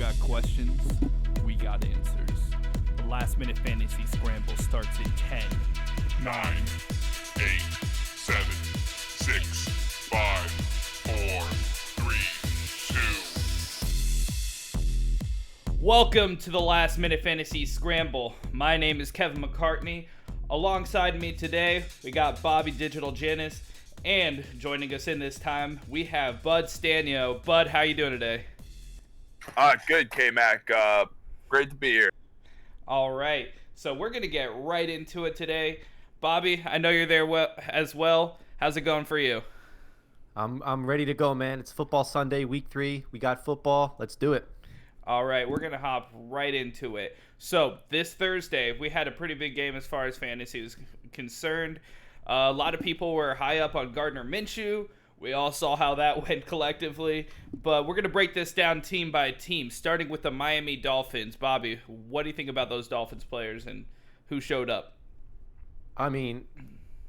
got questions, we got answers. The Last Minute Fantasy Scramble starts in 10, 9, 8, 7, 6, 5, 4, 3, 2. Welcome to the Last Minute Fantasy Scramble. My name is Kevin Macartney. Alongside me today, we got Bobby Digital Janas, and joining us in this time, we have Bud Stanio. Bud, how you doing today? Good, K-Mac. Great to be here. All right, so we're gonna get right into it today. Bobby, I know you're there as well. How's it going for you? I'm ready to go, man. It's football Sunday, week 3. We got football. Let's do it. All right, we're going to hop right into it. So this Thursday, we had a pretty big game as far as fantasy was concerned. A lot of people were high up on Gardner Minshew. We all saw how that went collectively. But we're going to break this down team by team, starting with the Miami Dolphins. Bobby, what do you think about those Dolphins players and who showed up? I mean,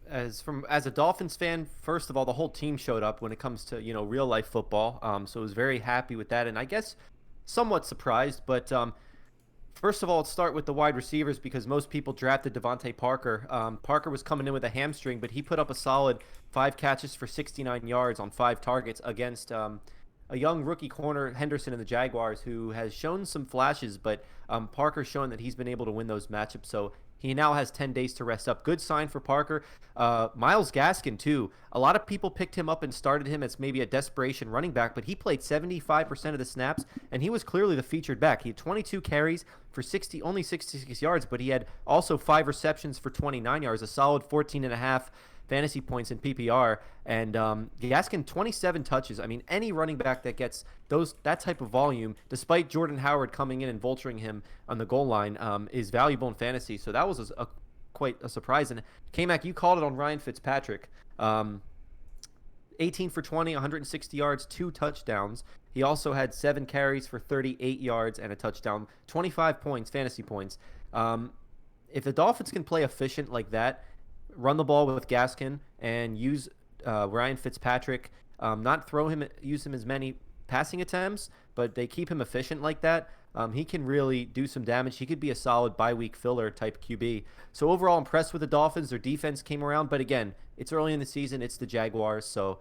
as a Dolphins fan, first of all, the whole team showed up when it comes to, real life football. So I was very happy with that, and I guess somewhat surprised. But first of all, let's start with the wide receivers because most people drafted Devontae Parker. Parker was coming in with a hamstring, but he put up a solid 5 catches for 69 yards on 5 targets against a young rookie corner, Henderson in the Jaguars, who has shown some flashes, but Parker's shown that he's been able to win those matchups. So he now has 10 days to rest up. Good sign for Parker. Myles Gaskin, too. A lot of people picked him up and started him as maybe a desperation running back, but he played 75% of the snaps, and he was clearly the featured back. He had 22 carries for only 66 yards, but he had also 5 receptions for 29 yards, a solid 14.5 fantasy points in PPR, and Gaskin 27 touches. I mean, any running back that gets that type of volume, despite Jordan Howard coming in and vulturing him on the goal line, is valuable in fantasy. So that was quite a surprise. And K-Mac, you called it on Ryan Fitzpatrick. 18 for 20, 160 yards, 2 touchdowns. He also had 7 carries for 38 yards and a touchdown, 25 points, fantasy points. If the Dolphins can play efficient like that, run the ball with Gaskin and use Ryan Fitzpatrick, use him as many passing attempts, but they keep him efficient like that, he can really do some damage. He could be a solid bye-week filler type QB. So overall, impressed with the Dolphins. Their defense came around, but again, it's early in the season. It's the Jaguars, so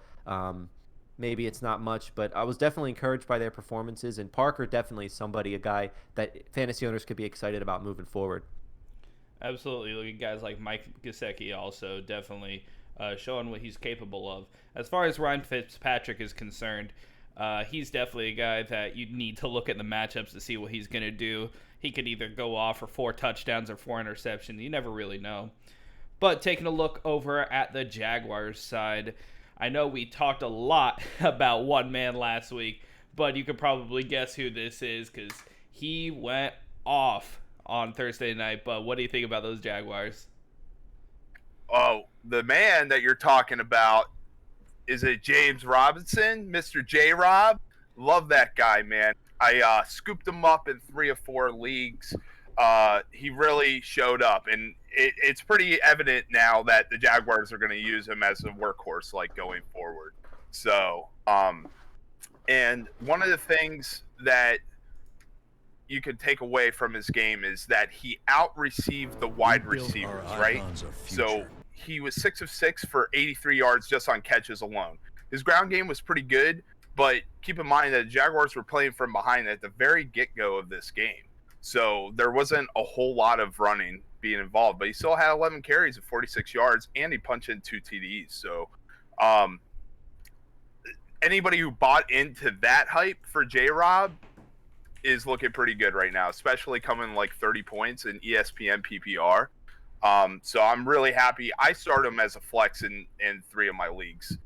maybe it's not much, but I was definitely encouraged by their performances, and Parker definitely is a guy that fantasy owners could be excited about moving forward. Absolutely. Look at guys like Mike Gesicki also definitely showing what he's capable of. As far as Ryan Fitzpatrick is concerned, he's definitely a guy that you need to look at the matchups to see what he's going to do. He could either go off for 4 touchdowns or 4 interceptions. You never really know. But taking a look over at the Jaguars side, I know we talked a lot about one man last week, but you could probably guess who this is because he went off on Thursday night. But what do you think about those Jaguars? Oh, the man that you're talking about, is it James Robinson, Mr. J-Rob? Love that guy, man. I scooped him up in 3 or 4 leagues. He really showed up, and it's pretty evident now that the Jaguars are going to use him as a workhorse, like, going forward. So, and one of the things that you could take away from his game is that he out-received the wide receivers, right? So he was 6 of 6 for 83 yards just on catches alone. His ground game was pretty good, but keep in mind that the Jaguars were playing from behind at the very get-go of this game. So there wasn't a whole lot of running being involved, but he still had 11 carries of 46 yards, and he punched in 2 TDs. So anybody who bought into that hype for J-Rob is looking pretty good right now, especially coming like 30 points in ESPN PPR. So I'm really happy. I start him as a flex in 3 of my leagues.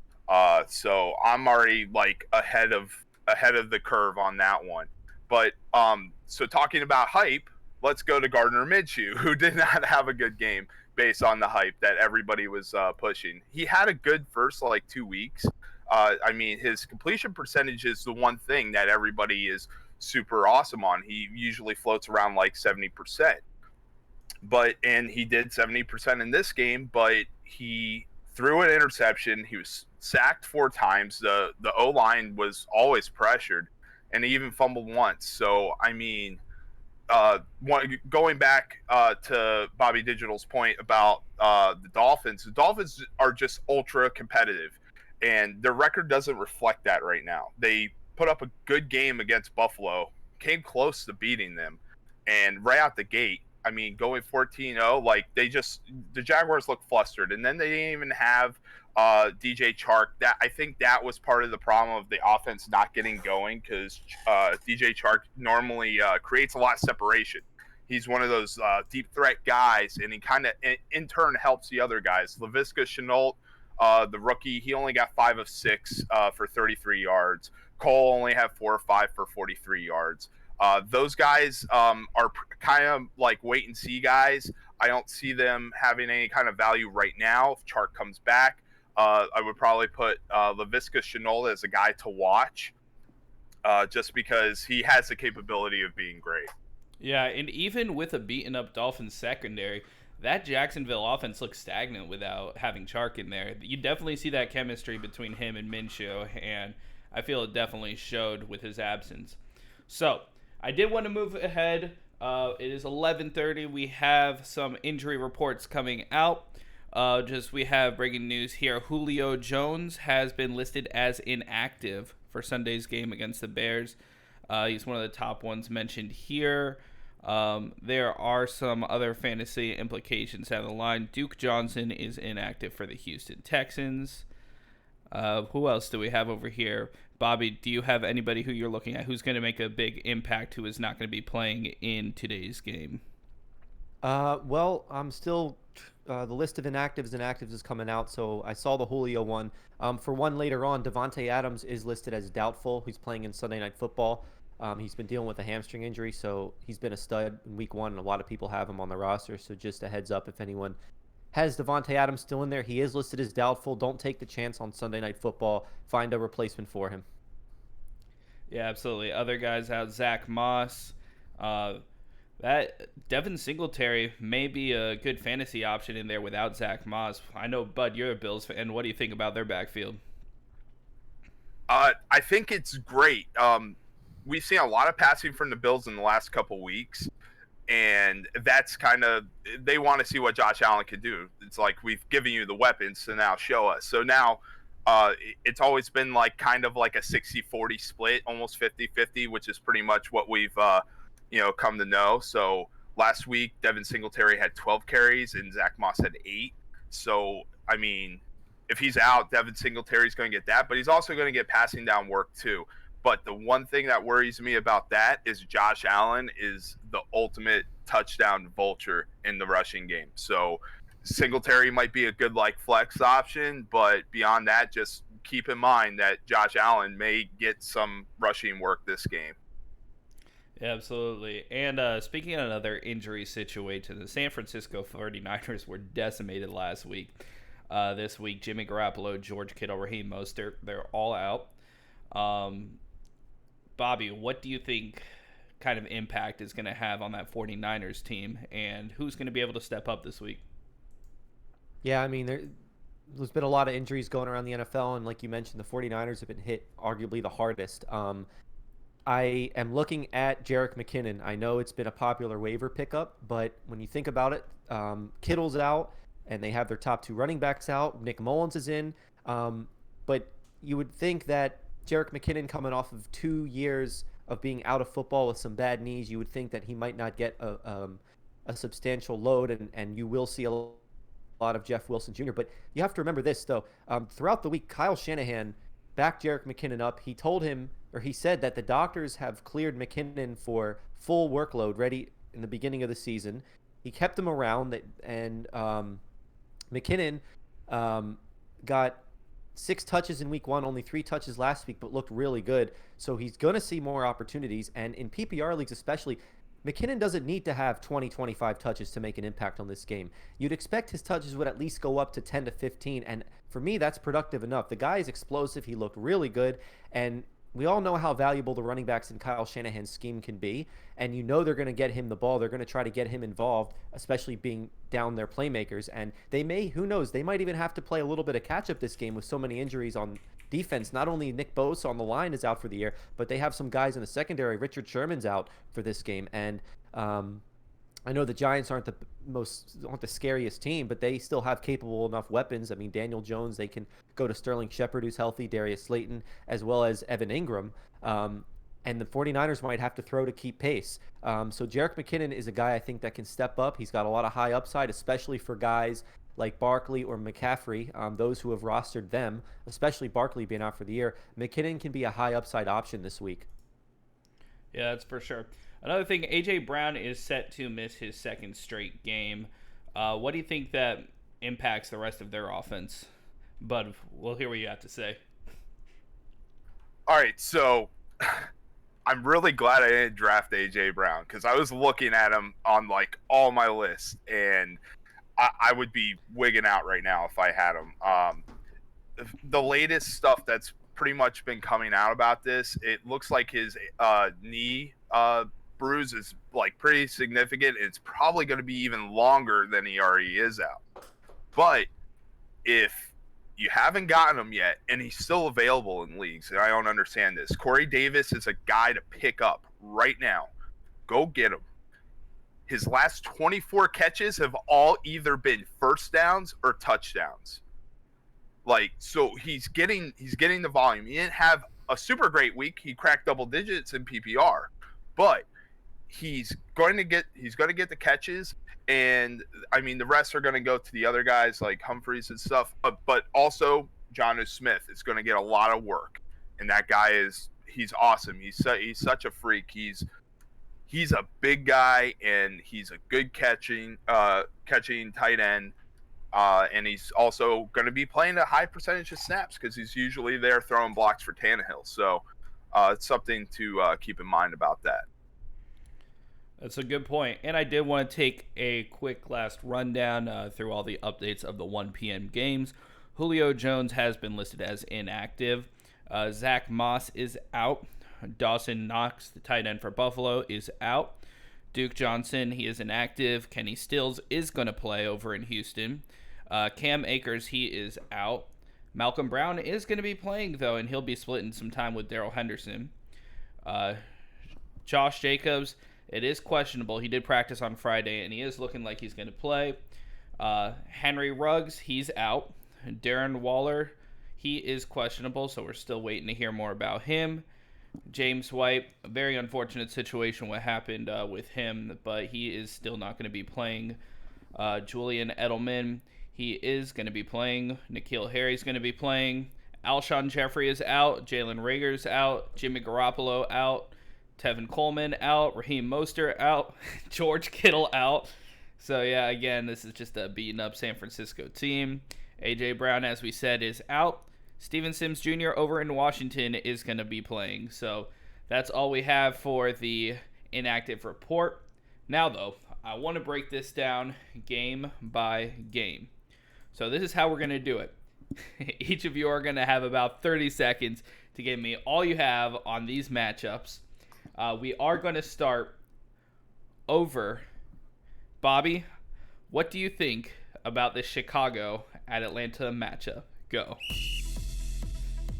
So I'm already like ahead of the curve on that one. But so talking about hype, let's go to Gardner Minshew, who did not have a good game based on the hype that everybody was pushing. He had a good first 2 weeks. I mean, his completion percentage is the one thing that everybody is super awesome on. He usually floats around 70%. And he did 70% in this game, but he threw an interception. He was sacked 4 times. The O-line was always pressured. and he even fumbled once. So, I mean, going back to Bobby Digital's point about the Dolphins are just ultra competitive, and their record doesn't reflect that right now. They put up a good game against Buffalo, came close to beating them, and right out the gate, I mean, going 14-0, like the Jaguars look flustered, and then they didn't even have DJ Chark. That I think that was part of the problem of the offense not getting going, because DJ Chark normally creates a lot of separation. He's one of those deep threat guys, and he kind of in turn helps the other guys. Laviska Shenault, the rookie, he only got 5 of 6 for 33 yards. Cole only had 4 or 5 for 43 yards. Those guys are kind of like wait and see guys. I don't see them having any kind of value right now. If Chark comes back, I would probably put Laviska Shenault as a guy to watch, just because he has the capability of being great. Yeah, and even with a beaten up Dolphins secondary, that Jacksonville offense looks stagnant without having Chark in there. You definitely see that chemistry between him and Minshew, and I feel it definitely showed with his absence. So, I did want to move ahead. It is 11:30. We have some injury reports coming out. We have breaking news here. Julio Jones has been listed as inactive for Sunday's game against the Bears. He's one of the top ones mentioned here. There are some other fantasy implications down the line. Duke Johnson is inactive for the Houston Texans. Who else do we have over here? Bobby, do you have anybody who you're looking at who's going to make a big impact who is not going to be playing in today's game? Well, I'm still the list of inactives is coming out, so I saw the Julio one. For one later on, Devontae Adams is listed as doubtful. He's playing in Sunday Night Football. He's been dealing with a hamstring injury, so he's been a stud in week 1, and a lot of people have him on the roster. So just a heads up, if anyone has Devontae Adams still in there, he is listed as doubtful. Don't take the chance on Sunday Night Football. Find a replacement for him. Yeah, absolutely. Other guys out, Zach Moss. That Devin Singletary may be a good fantasy option in there without Zach Moss. I know, Bud, you're a Bills fan. What do you think about their backfield? I think it's great. We've seen a lot of passing from the Bills in the last couple weeks, and that's kind of, they want to see what Josh Allen can do. It's like, we've given you the weapons, so now show us. So now it's always been like kind of like a 60-40 split, almost 50-50, which is pretty much what we've come to know. So last week, Devin Singletary had 12 carries and Zach Moss had 8. So, I mean, if he's out, Devin Singletary's going to get that, but he's also going to get passing down work too. But the one thing that worries me about that is Josh Allen is the ultimate touchdown vulture in the rushing game. So Singletary might be a good like flex option, but beyond that, just keep in mind that Josh Allen may get some rushing work this game. Yeah, absolutely. And speaking of another injury situation, the San Francisco 49ers were decimated last week. This week, Jimmy Garoppolo, George Kittle, Raheem Mostert, they're all out. Bobby, what do you think kind of impact is going to have on that 49ers team, and who's going to be able to step up this week? Yeah, I mean, there's been a lot of injuries going around the NFL, and like you mentioned, the 49ers have been hit arguably the hardest. I am looking at Jerick McKinnon. I know it's been a popular waiver pickup, but when you think about it, Kittle's out, and they have their top 2 running backs out. Nick Mullins is in. But you would think that Jerick McKinnon, coming off of 2 years of being out of football with some bad knees, you would think that he might not get a substantial load, and you will see a lot of Jeff Wilson Jr. But you have to remember this, though. Throughout the week, Kyle Shanahan backed Jerick McKinnon up. He said that the doctors have cleared McKinnon for full workload ready in the beginning of the season. He kept him around, and McKinnon got 6 touches in week 1, only 3 touches last week, but looked really good. So he's going to see more opportunities. And in PPR leagues especially, McKinnon doesn't need to have 20, 25 touches to make an impact on this game. You'd expect his touches would at least go up to 10 to 15. And for me, that's productive enough. The guy is explosive. He looked really good. And we all know how valuable the running backs in Kyle Shanahan's scheme can be. And you know they're going to get him the ball. They're going to try to get him involved, especially being down their playmakers. And they may, who knows, they might even have to play a little bit of catch-up this game with so many injuries on defense. Not only Nick Bosa on the line is out for the year, but they have some guys in the secondary. Richard Sherman's out for this game. And I know the Giants aren't the scariest team, but they still have capable enough weapons. I mean, Daniel Jones, they can go to Sterling Shepard, who's healthy, Darius Slayton, as well as Evan Ingram. And the 49ers might have to throw to keep pace. So Jerick McKinnon is a guy I think that can step up. He's got a lot of high upside, especially for guys like Barkley or McCaffrey, those who have rostered them, especially Barkley being out for the year. McKinnon can be a high upside option this week. Yeah, that's for sure. Another thing, A.J. Brown is set to miss his second straight game. What do you think that impacts the rest of their offense? Bud, we'll hear what you have to say. All right, so I'm really glad I didn't draft A.J. Brown because I was looking at him on, like, all my lists, and I would be wigging out right now if I had him. The latest stuff that's pretty much been coming out about this, it looks like his knee bruise is like pretty significant. It's probably going to be even longer than he already is out. But if you haven't gotten him yet and he's still available in leagues, and I don't understand this, Corey Davis is a guy to pick up right now. Go get him. His last 24 catches have all either been first downs or touchdowns. Like, so he's getting the volume. He didn't have a super great week. He cracked double digits in PPR, but he's going to get the catches, and I mean the rest are going to go to the other guys like Humphreys and stuff. But also Jonnu Smith is going to get a lot of work, and that guy he's awesome. He's such a freak. He's a big guy, and he's a good catching tight end. And he's also going to be playing a high percentage of snaps because he's usually there throwing blocks for Tannehill. So it's something to keep in mind about that. That's a good point. And I did want to take a quick last rundown through all the updates of the 1 p.m. games. Julio Jones has been listed as inactive. Zach Moss is out. Dawson Knox, the tight end for Buffalo, is out. Duke Johnson, he is inactive. Kenny Stills is going to play over in Houston. Cam Akers, he is out. Malcolm Brown is going to be playing, though, and he'll be splitting some time with Darrell Henderson. Josh Jacobs, it is questionable. He did practice on Friday, and he is looking like he's going to play. Henry Ruggs, he's out. Darren Waller, he is questionable, so we're still waiting to hear more about him. James White, a very unfortunate situation what happened with him, but he is still not going to be playing. Julian Edelman, he is going to be playing. N'Keal Harry's going to be playing. Alshon Jeffrey is out. Jalen Reagor's out. Jimmy Garoppolo out. Tevin Coleman out. Raheem Mostert out. George Kittle out. So, yeah, again, this is just a beaten up San Francisco team. A.J. Brown, as we said, is out. Steven Sims Jr. over in Washington is going to be playing. So that's all we have for the inactive report. Now, though, I want to break this down game by game. So this is how we're going to do it. Each of you are going to have about 30 seconds to give me all you have on these matchups. We are going to start over. Bobby, what do you think about the Chicago at Atlanta matchup? Go.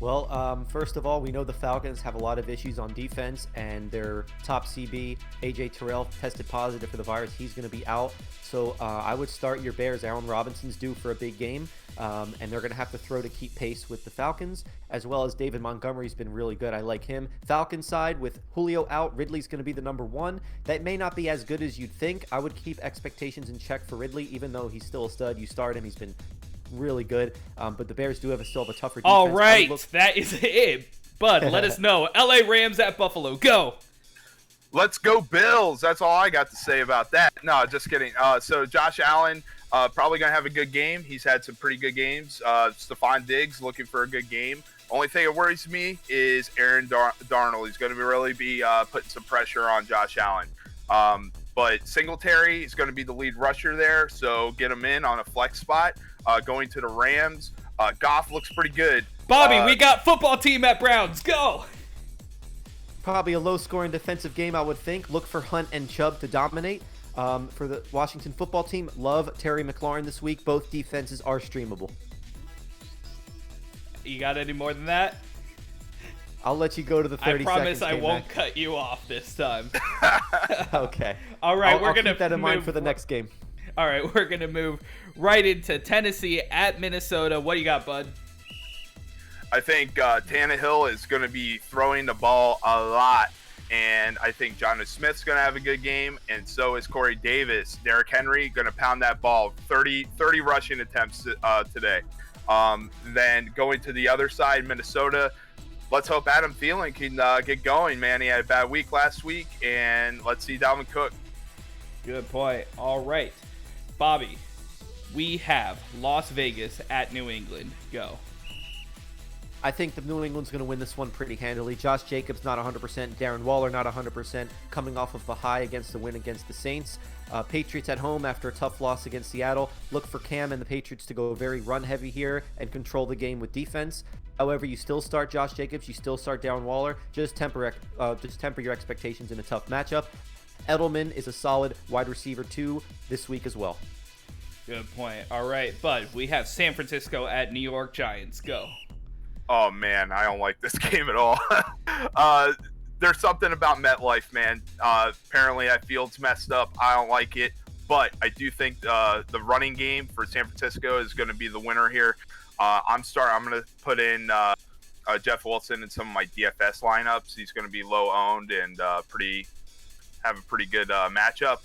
Well, first of all, we know the Falcons have a lot of issues on defense, and their top CB, A.J. Terrell, tested positive for the virus. He's going to be out. So I would start your Bears. Aaron Robinson's due for a big game, and they're going to have to throw to keep pace with the Falcons, as well as David Montgomery's been really good. I like him. Falcons side, with Julio out, Ridley's going to be the number one. That may not be as good as you'd think. I would keep expectations in check for Ridley, even though he's still a stud. You start him. He's been really good, but the Bears still have a tougher defense. All right, that is it. Bud, let us know. LA Rams at Buffalo. Go. Let's go Bills. That's all I got to say about that. No, just kidding. So Josh Allen probably going to have a good game. He's had some pretty good games. Stephon Diggs looking for a good game. Only thing that worries me is Aaron Darnold. He's going to really be putting some pressure on Josh Allen. But Singletary is going to be the lead rusher there, so get him in on a flex spot. Going to the Rams. Goff looks pretty good. Bobby, we got football team at Browns. Go. Probably a low-scoring defensive game, I would think. Look for Hunt and Chubb to dominate. For the Washington football team, love Terry McLaurin this week. Both defenses are streamable. You got any more than that? I'll let you go to the 30 I promise seconds. I won't Mac. cut you off this time. Okay. All right, I'll we're going to keep that in mind for the next game. All right, we're going to move right into Tennessee at Minnesota. What do you got, bud? I think Tannehill is going to be throwing the ball a lot, and I think Janas Smith's going to have a good game, and so is Corey Davis. Derrick Henry going to pound that ball, 30 rushing attempts today. Then going to the other side, Minnesota, let's hope Adam Thielen can get going, man. He had a bad week last week, and let's see Dalvin Cook. Good point. All right, Bobby, we have Las Vegas at New England. Go. I think the New England's going to win this one pretty handily. Josh Jacobs not 100%, Darren Waller not 100%, coming off of the high against the win against the Saints. Patriots at home after a tough loss against Seattle. Look for Cam and the Patriots to go very run-heavy here and control the game with defense. However, you still start Josh Jacobs, you still start Darren Waller. Just temper your expectations in a tough matchup. Edelman is a solid wide receiver 2 this week as well. Good point. All right, bud, we have San Francisco at New York Giants. Go. Oh, man, I don't like this game at all. There's something about MetLife, man. Apparently, that field's messed up. I don't like it. But I do think the running game for San Francisco is going to be the winner here. I'm going to put in Jeff Wilson in some of my DFS lineups. He's going to be low owned and have a pretty good matchup.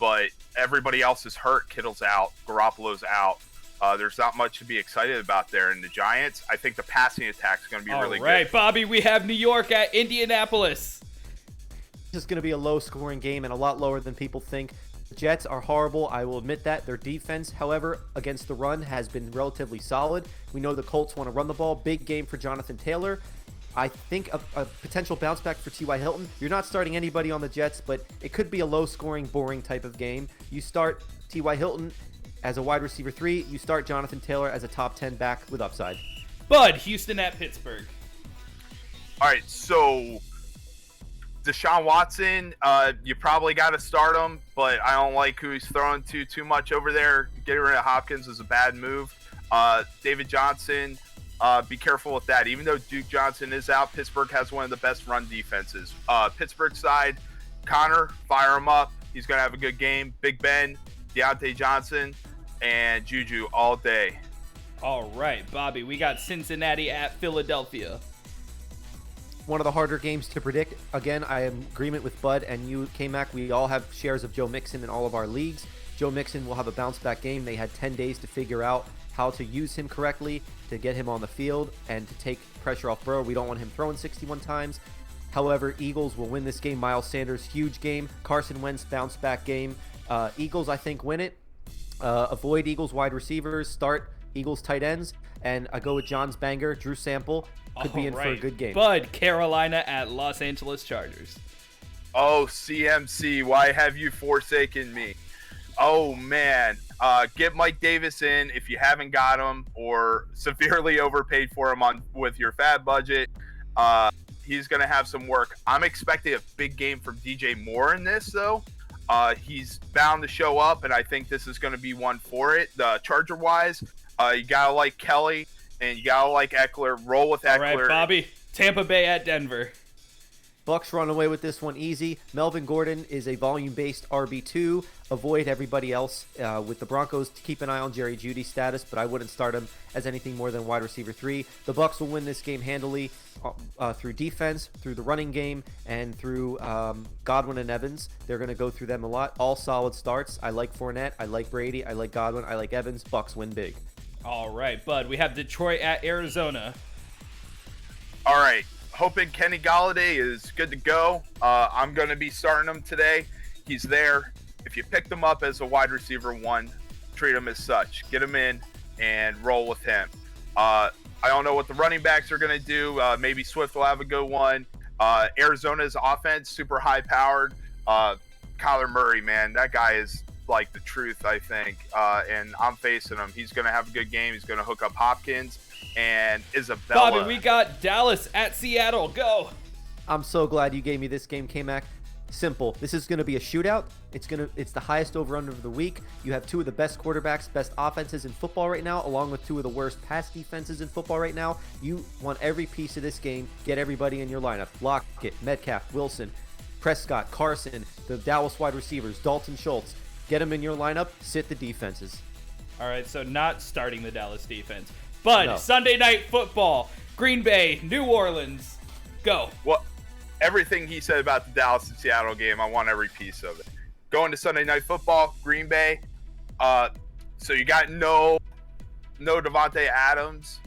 But everybody else is hurt. Kittle's out. Garoppolo's out. There's not much to be excited about there. And the Giants, I think the passing attack is going to be really good. All right, Bobby, we have New York at Indianapolis. This is going to be a low-scoring game and a lot lower than people think. The Jets are horrible. I will admit that. Their defense, however, against the run has been relatively solid. We know the Colts want to run the ball. Big game for Jonathan Taylor. I think a potential bounce back for T.Y. Hilton. You're not starting anybody on the Jets, but it could be a low-scoring, boring type of game. You start T.Y. Hilton as a wide receiver 3. You start Jonathan Taylor as a top 10 back with upside. Bud, Houston at Pittsburgh. All right, so Deshaun Watson, you probably got to start him, but I don't like who he's throwing to too much over there. Getting rid of Hopkins was a bad move. David Johnson, be careful with that. Even though Duke Johnson is out, Pittsburgh has one of the best run defenses. Pittsburgh side, Connor, fire him up. He's going to have a good game. Big Ben, Deontay Johnson, and Juju all day. All right, Bobby, we got Cincinnati at Philadelphia. One of the harder games to predict. Again, I am in agreement with Bud and you, K-Mac. We all have shares of Joe Mixon in all of our leagues. Joe Mixon will have a bounce-back game. They had 10 days to figure out how to use him correctly, to get him on the field, and to take pressure off Burrow. We don't want him throwing 61 times. However, Eagles will win this game. Miles Sanders, huge game. Carson Wentz, bounce-back game. Eagles, I think, win it. Avoid Eagles wide receivers. Start Eagles tight ends. And I go with John's banger. Drew Sample could be in for a good game. Bud, Carolina at Los Angeles Chargers. Oh, CMC, why have you forsaken me? Oh, man. Get Mike Davis in if you haven't got him or severely overpaid for him with your fat budget. He's going to have some work. I'm expecting a big game from DJ Moore in this, though. He's bound to show up, and I think this is going to be one for it. Charger-wise, you got to like Kelly, and you got to like Eckler. Roll with Eckler. All right, Bobby, Tampa Bay at Denver. Bucks run away with this one easy. Melvin Gordon is a volume-based RB2. Avoid everybody else. With the Broncos, keep an eye on Jerry Jeudy's status, but I wouldn't start him as anything more than wide receiver 3. The Bucks will win this game handily through defense, through the running game, and through Godwin and Evans. They're going to go through them a lot. All solid starts. I like Fournette. I like Brady. I like Godwin. I like Evans. Bucks win big. All right, Bud. We have Detroit at Arizona. All right. Hoping Kenny Golladay is good to go. I'm going to be starting him today. He's there. If you picked him up as a wide receiver 1, treat him as such. Get him in and roll with him. I don't know what the running backs are going to do. Maybe Swift will have a good one. Arizona's offense, super high-powered. Kyler Murray, man, that guy is like the truth, I think. And I'm facing him. He's going to have a good game. He's going to hook up Hopkins and Isabella. Bobby, we got Dallas at Seattle. Go. I'm so glad you gave me this game, K-Mac. Simple. This is going to be a shootout. It's the highest over/under of the week. You have two of the best quarterbacks, best offenses in football right now, along with two of the worst pass defenses in football right now. You want every piece of this game. Get everybody in your lineup. Lockett, Metcalf, Wilson, Prescott, Carson, the Dallas wide receivers, Dalton Schultz. Get them in your lineup. Sit the defenses. All right, so not starting the Dallas defense. But No. Sunday Night Football, Green Bay, New Orleans. Go. Well, everything he said about the Dallas and Seattle game, I want every piece of it. Going to Sunday Night Football, Green Bay. So you got no Devontae Adams.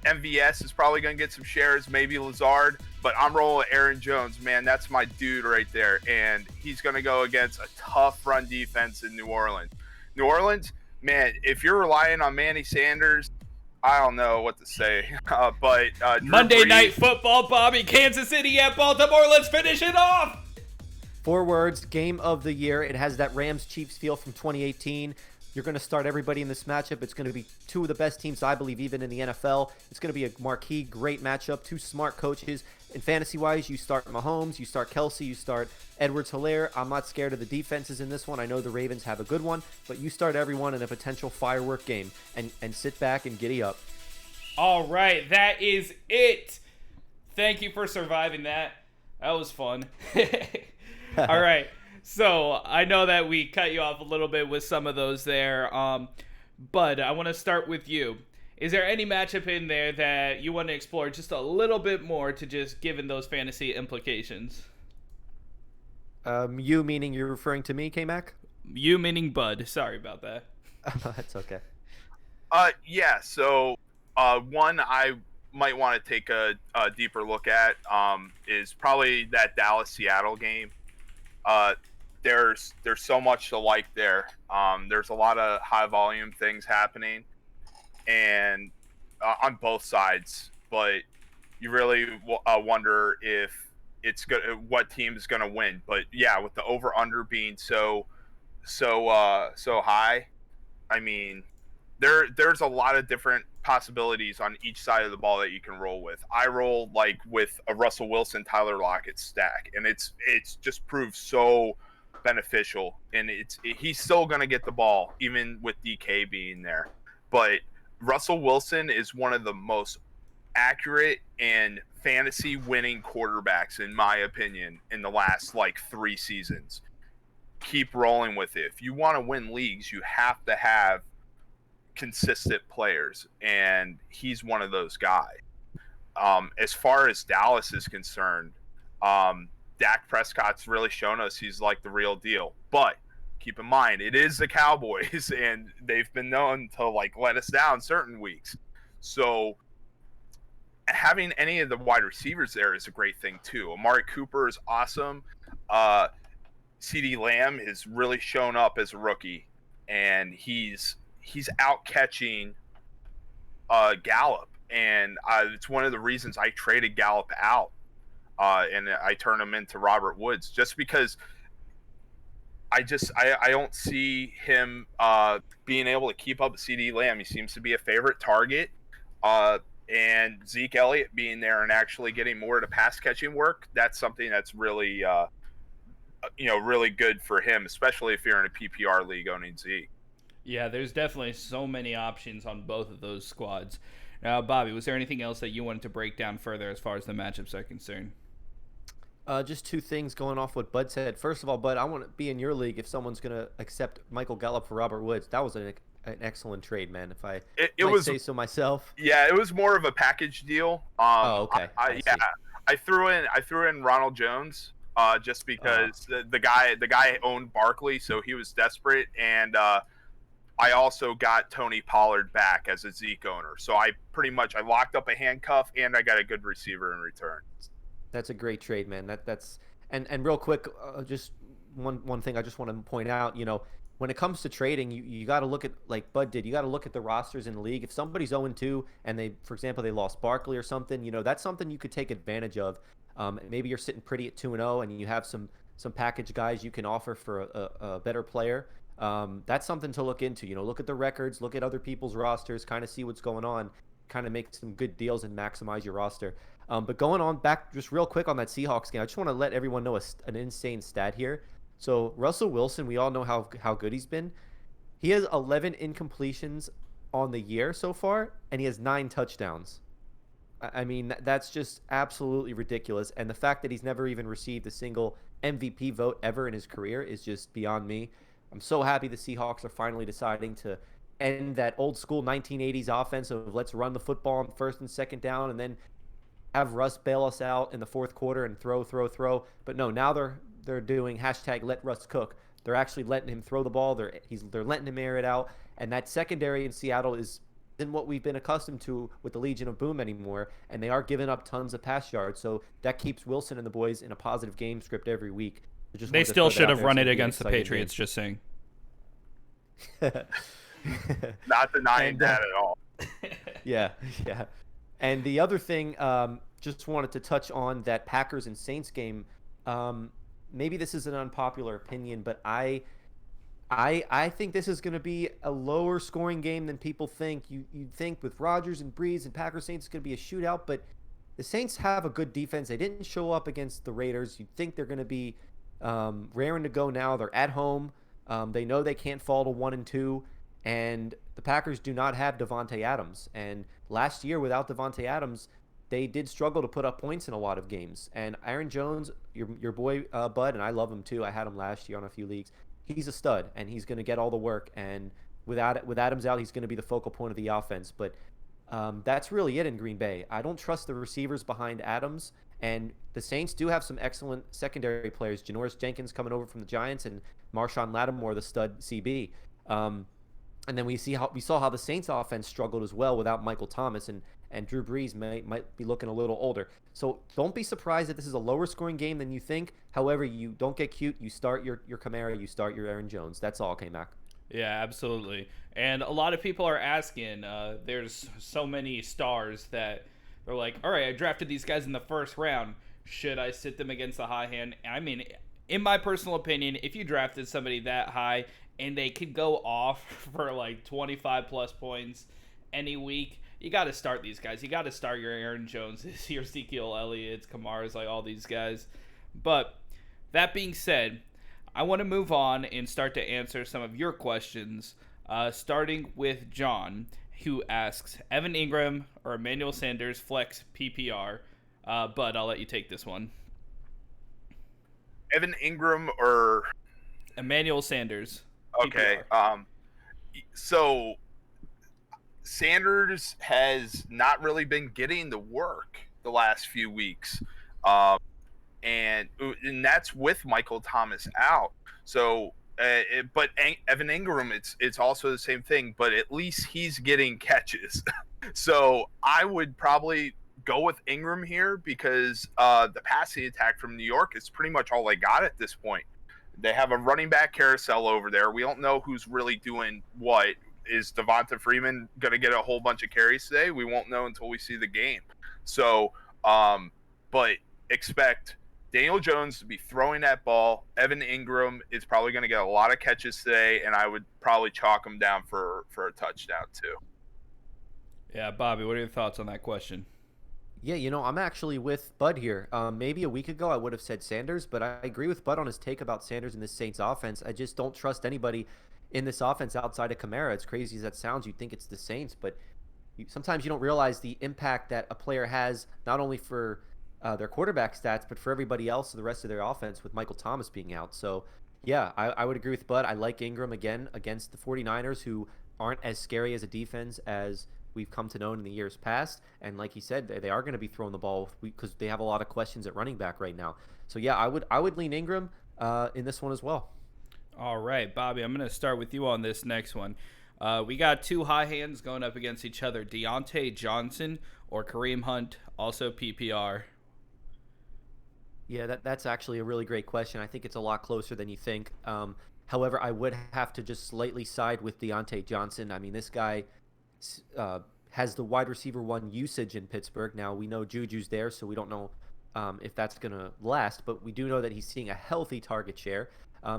MVS is probably going to get some shares, maybe Lazard. But I'm rolling with Aaron Jones, man. That's my dude right there. And he's going to go against a tough run defense in New Orleans. New Orleans, man, if you're relying on Manny Sanders, I don't know what to say. But Drew Monday Brees- Night Football, Bobby. Kansas City at Baltimore. Let's finish it off. 4 words, game of the year. It has that Rams-Chiefs feel from 2018. You're going to start everybody in this matchup. It's going to be two of the best teams, I believe, even in the NFL. It's going to be a marquee, great matchup. Two smart coaches. And fantasy-wise, you start Mahomes, you start Kelsey, you start Edwards-Helaire. I'm not scared of the defenses in this one. I know the Ravens have a good one, but you start everyone in a potential firework game and sit back and giddy up. All right, that is it. Thank you for surviving that. That was fun. All right. So I know that we cut you off a little bit with some of those there, but I want to start with you. Is there any matchup in there that you want to explore just a little bit more to just given those fantasy implications? You meaning you're referring to me, K-Mac? You meaning Bud. Sorry about that. That's okay. Yeah, so one I might want to take a deeper look at is probably that Dallas-Seattle game. There's so much to like there. There's a lot of high volume things happening, and on both sides. But you really wonder if it's good, what team is going to win. But yeah, with the over under being so high, I mean, there's a lot of different possibilities on each side of the ball that you can roll with. I roll like with a Russell Wilson, Tyler Lockett stack, and it's just proved so beneficial. And he's still going to get the ball even with DK being there. But Russell Wilson is one of the most accurate and fantasy winning quarterbacks, in my opinion, in the last like 3 seasons. Keep rolling with it. If you want to win leagues, you have to have consistent players, and he's one of those guys. As far as Dallas is concerned, Dak Prescott's really shown us he's like the real deal. But keep in mind, it is the Cowboys, and they've been known to like let us down certain weeks. So having any of the wide receivers there is a great thing too. Amari Cooper is awesome. CeeDee Lamb has really shown up as a rookie, and he's out catching Gallup, and it's one of the reasons I traded Gallup out, and I turned him into Robert Woods, just because I don't see him being able to keep up with CeeDee Lamb. He seems to be a favorite target, and Zeke Elliott being there and actually getting more of the pass catching work. That's something that's really really good for him, especially if you're in a PPR league owning Zeke. Yeah, there's definitely so many options on both of those squads. Now, Bobby, was there anything else that you wanted to break down further as far as the matchups are concerned? Just 2 things going off what Bud said. First of all, Bud, I want to be in your league if someone's going to accept Michael Gallup for Robert Woods. That was an excellent trade, man, if I might say so myself. Yeah, it was more of a package deal. Okay. I threw in Ronald Jones just because the guy owned Barkley, so he was desperate, and I also got Tony Pollard back as a Zeke owner. So I locked up a handcuff, and I got a good receiver in return. That's a great trade, man. That's and real quick, just one thing I just want to point out. When it comes to trading, you got to look at, like Bud did, you got to look at the rosters in the league. If somebody's 0-2 and they, for example, they lost Barkley or something, that's something you could take advantage of. Maybe you're sitting pretty at 2-0 and you have some package guys you can offer for a better player. That's something to look into. Look at the records, look at other people's rosters, kind of see what's going on, kind of make some good deals and maximize your roster. But going on back just real quick on that Seahawks game, I just want to let everyone know an insane stat here. So Russell Wilson, we all know how good he's been. He has 11 incompletions on the year so far, and he has 9 touchdowns. I mean, that's just absolutely ridiculous. And the fact that he's never even received a single MVP vote ever in his career is just beyond me. I'm so happy the Seahawks are finally deciding to end that old school 1980s offense of let's run the football on first and second down and then have Russ bail us out in the fourth quarter and throw. But no, now they're doing hashtag let Russ cook. They're actually letting him throw the ball. They're letting him air it out. And that secondary in Seattle isn't what we've been accustomed to with the Legion of Boom anymore. And they are giving up tons of pass yards. So that keeps Wilson and the boys in a positive game script every week. They still should have run it against the Patriots, just saying. Not denying that at all. Yeah. And the other thing, just wanted to touch on that Packers and Saints game. Maybe this is an unpopular opinion, but I think this is going to be a lower scoring game than people think. You'd think with Rodgers and Breeze and Packers Saints, it's going to be a shootout, but the Saints have a good defense. They didn't show up against the Raiders. You'd think they're going to be raring to go now. They're at home. They know they can't fall to 1-2, and the Packers do not have Devontae Adams. And last year, without Devontae Adams, they did struggle to put up points in a lot of games. And Aaron Jones, your boy Bud, and I love him too. I had him last year on a few leagues. He's a stud, and he's going to get all the work. And with Adams out, he's going to be the focal point of the offense. But that's really it in Green Bay. I don't trust the receivers behind Adams. And the Saints do have some excellent secondary players. Janoris Jenkins coming over from the Giants, and Marshawn Lattimore, the stud CB. And then we saw how the Saints offense struggled as well without Michael Thomas, and Drew Brees might be looking a little older. So don't be surprised that this is a lower scoring game than you think. However, you don't get cute. You start your Kamara, you start your Aaron Jones. That's all, K-Mac. Yeah, absolutely. And a lot of people are asking, there's so many stars that they're like, all right, I drafted these guys in the first round. Should I sit them against the high hand? I mean, in my personal opinion, if you drafted somebody that high and they could go off for like 25 plus points any week, you got to start these guys. You got to start your Aaron Joneses, your Ezekiel Elliott's, Kamara's, like all these guys. But that being said, I want to move on and start to answer some of your questions, starting with John, who asks, Evan Ingram or Emmanuel Sanders flex PPR? Bud, I'll let you take this one. Evan Ingram or Emmanuel Sanders. Okay. So Sanders has not really been getting the work the last few weeks. And that's with Michael Thomas out. So, but Evan Ingram, it's also the same thing, but at least he's getting catches. So I would probably go with Ingram here because the passing attack from New York is pretty much all they got at this point. They have a running back carousel over there. We don't know who's really doing what. Is Devonta Freeman going to get a whole bunch of carries today? We won't know until we see the game. So, but expect Daniel Jones to be throwing that ball. Evan Ingram is probably going to get a lot of catches today, and I would probably chalk him down for a touchdown too. Yeah, Bobby, what are your thoughts on that question? Yeah, I'm actually with Bud here. Maybe a week ago I would have said Sanders, but I agree with Bud on his take about Sanders in this Saints offense. I just don't trust anybody in this offense outside of Kamara. As crazy as that sounds, you'd think it's the Saints, but sometimes you don't realize the impact that a player has, not only for their quarterback stats, but for everybody else and the rest of their offense with Michael Thomas being out. So, yeah, I would agree with Bud. I like Ingram again against the 49ers, who aren't as scary as a defense as we've come to know in the years past. And like he said, they are going to be throwing the ball because they have a lot of questions at running back right now. So, yeah, I would lean Ingram in this one as well. All right, Bobby, I'm going to start with you on this next one. We got two high hands going up against each other, Deontay Johnson or Kareem Hunt, also PPR. Yeah, that's actually a really great question. I think it's a lot closer than you think. However, I would have to just slightly side with Deontay Johnson. I mean, this guy has the wide receiver one usage in Pittsburgh. Now, we know Juju's there, so we don't know if that's going to last, but we do know that he's seeing a healthy target share.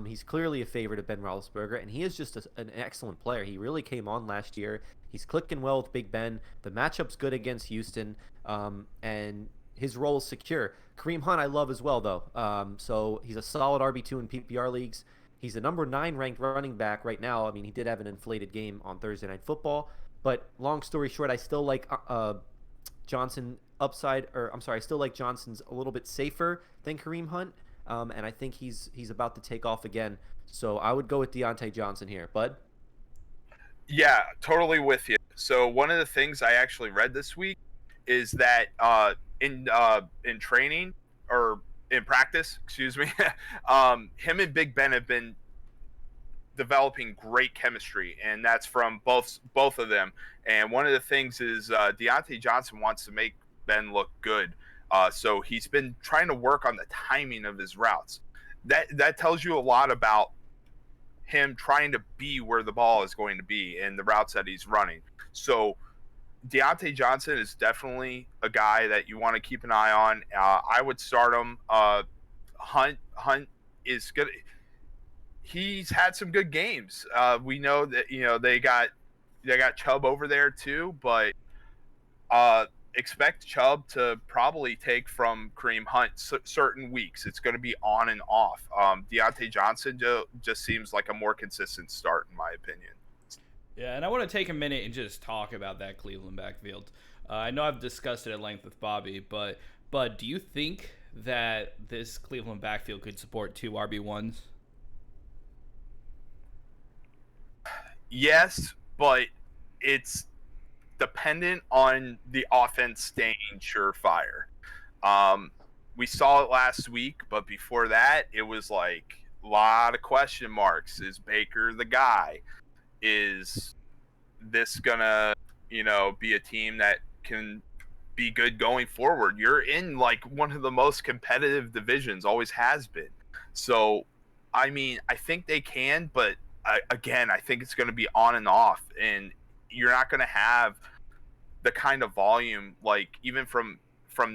He's clearly a favorite of Ben Roethlisberger, and he is just an excellent player. He really came on last year. He's clicking well with Big Ben. The matchup's good against Houston, and his role is secure. Kareem Hunt I love as well though. So he's a solid RB2 in PPR leagues. He's the number 9 ranked running back right now. I mean, he did have an inflated game on Thursday Night Football, but long story short, I still like Johnson upside, or I'm sorry, I still like Johnson's a little bit safer than Kareem Hunt, and I think he's about to take off again. So I would go with Deontay Johnson here, Bud. Yeah, totally with you. So one of the things I actually read this week is that in training or in practice, excuse me, him and Big Ben have been developing great chemistry, and that's from both of them. And one of the things is Deontay Johnson wants to make Ben look good, so he's been trying to work on the timing of his routes. That tells you a lot about him trying to be where the ball is going to be and the routes that he's running. So Deontay Johnson is definitely a guy that you want to keep an eye on. I would start him. Hunt is good. He's had some good games. We know that they got Chubb over there too, but expect Chubb to probably take from Kareem Hunt certain weeks. It's going to be on and off. Deontay Johnson just seems like a more consistent start, in my opinion. Yeah, and I want to take a minute and just talk about that Cleveland backfield. I know I've discussed it at length with Bobby, but do you think that this Cleveland backfield could support 2 RB1s? Yes, but it's dependent on the offense staying surefire. We saw it last week, but before that, it was like a lot of question marks. Is Baker the guy? Is this gonna, be a team that can be good going forward? You're in like one of the most competitive divisions, always has been. So, I mean, I think they can, but again, I think it's going to be on and off, and you're not going to have the kind of volume like even from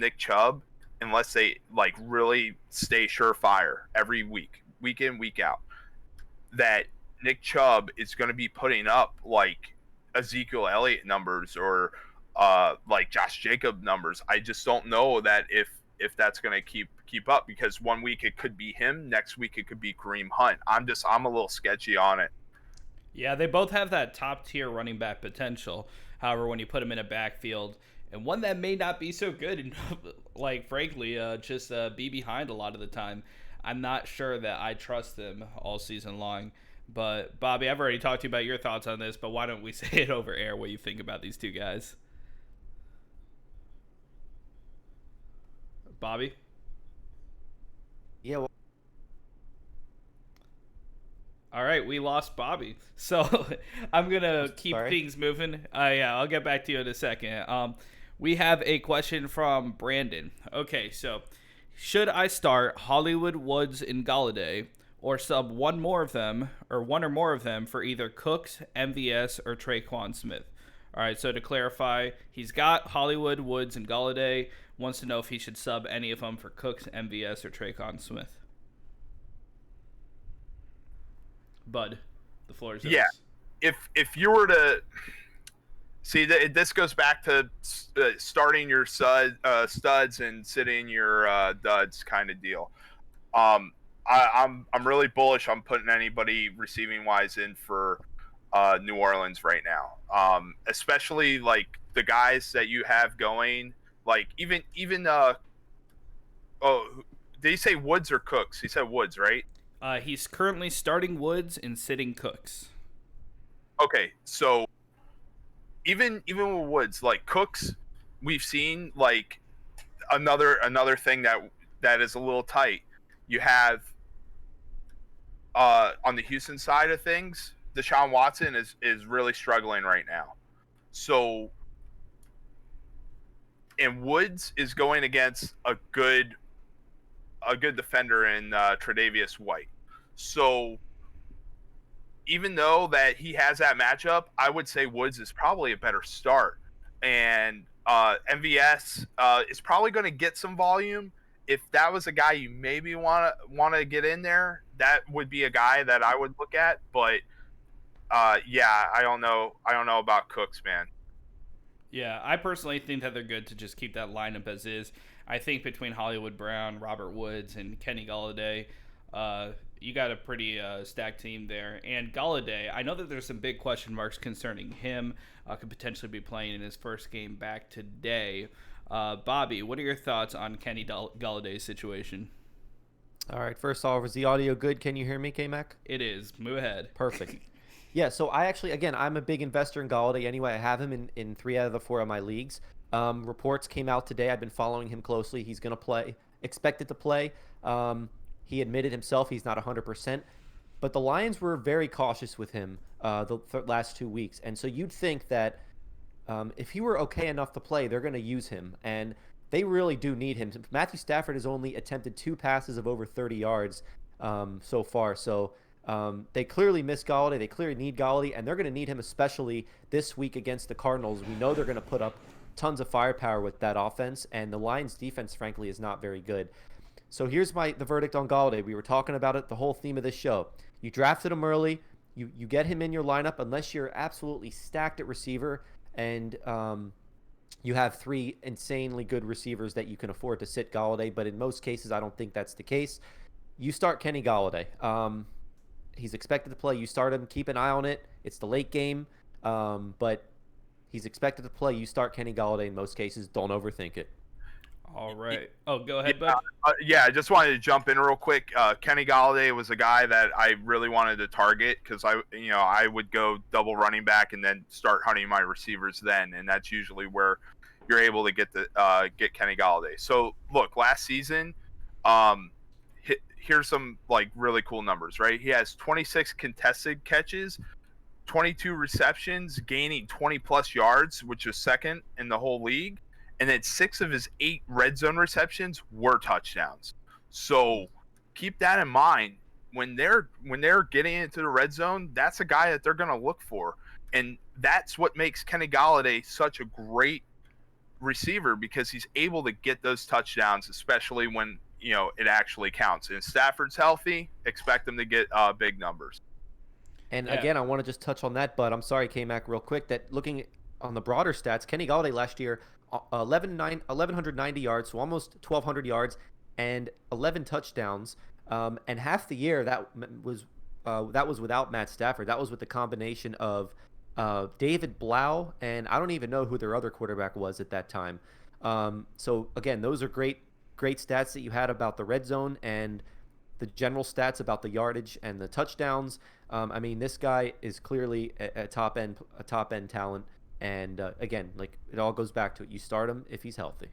Nick Chubb unless they like really stay surefire every week in, week out, that Nick Chubb is going to be putting up like Ezekiel Elliott numbers or like Josh Jacob numbers. I just don't know that if that's going to keep up, because one week it could be him, next week it could be Kareem Hunt. I'm a little sketchy on it. Yeah, they both have that top tier running back potential. However, when you put them in a backfield and one that may not be so good and like frankly just be behind a lot of the time, I'm not sure that I trust them all season long. But Bobby, I've already talked to you about your thoughts on this, but why don't we say it over air what you think about these two guys? Bobby? Yeah, well, All right, we lost Bobby. So I'm going to keep things moving. Yeah, I'll get back to you in a second. We have a question from Brandon. Okay, so should I start Hollywood, Woods, and Golladay, or sub one or more of them for either Cooks, MVS, or Traquan Smith? All right, so to clarify, he's got Hollywood, Woods, and Golladay. Wants to know if he should sub any of them for Cooks, MVS, or Traquan Smith. Bud, the floor is yours. Yeah, if you were to see that, this goes back to starting your studs and sitting your duds kind of deal. I'm really bullish on putting anybody receiving wise in for New Orleans right now, especially like the guys that you have going. Like even did he say Woods or Cooks? He said Woods, right? He's currently starting Woods and sitting Cooks. Okay, so even with Woods, like Cooks, we've seen like another thing that is a little tight. You have on the Houston side of things, Deshaun Watson is really struggling right now. So, and Woods is going against a good defender in Tre'Davious White. So even though that he has that matchup, I would say Woods is probably a better start. And MVS is probably going to get some volume. If that was a guy you maybe want to get in there, that would be a guy that I would look at. But yeah, I don't know about Cooks, man. Yeah, I personally think that they're good to just keep that lineup as is. I think between Hollywood Brown, Robert Woods, and Kenny Golladay, you got a pretty stacked team there. And Golladay, I know that there's some big question marks concerning him. Could potentially be playing in his first game back today. Bobby, what are your thoughts on Kenny Galladay's situation? All right. First off, is the audio good? Can you hear me, K-Mac? It is. Move ahead. Perfect. Yeah, so I actually, again, I'm a big investor in Golladay anyway. I have him in 3 out of the 4 of my leagues. Reports came out today. I've been following him closely. He's going to play, expected to play. He admitted himself he's not 100%. But the Lions were very cautious with him the last 2 weeks. And so you'd think that if he were okay enough to play, they're going to use him. And they really do need him. Matthew Stafford has only attempted 2 passes of over 30 yards so far. So they clearly miss Golladay. They clearly need Golladay, and they're going to need him especially this week against the Cardinals. We know they're going to put up tons of firepower with that offense, and the Lions' defense, frankly, is not very good. So here's the verdict on Golladay. We were talking about it, the whole theme of this show. You drafted him early. You get him in your lineup unless you're absolutely stacked at receiver, and you have 3 insanely good receivers that you can afford to sit Golladay, but in most cases, I don't think that's the case. You start Kenny Golladay. He's expected to play. You start him. Keep an eye on it. It's the late game, but he's expected to play. You start Kenny Golladay in most cases. Don't overthink it. All right. Oh, go ahead, bud. Yeah, I just wanted to jump in real quick. Kenny Golladay was a guy that I really wanted to target because I would go double running back and then start hunting my receivers then, and that's usually where you're able to get Kenny Golladay. So look, last season, here's some like really cool numbers, right? He has 26 contested catches, 22 receptions, gaining 20 plus yards, which is second in the whole league. And then 6 of his 8 red zone receptions were touchdowns. So keep that in mind when they're getting into the red zone. That's a guy that they're going to look for, and that's what makes Kenny Golladay such a great receiver because he's able to get those touchdowns, especially when it actually counts. And Stafford's healthy, expect him to get big numbers. And again, I want to just touch on that, but I'm sorry, K-Mac, real quick, that looking on the broader stats, Kenny Golladay last year, 1,190 yards, so almost 1,200 yards, and 11 touchdowns. And half the year that was without Matt Stafford. That was with the combination of David Blau, and I don't even know who their other quarterback was at that time. So again, those are great stats that you had about the red zone and the general stats about the yardage and the touchdowns. I mean, this guy is clearly a top end talent. And again, like it all goes back to it. You start him if he's healthy.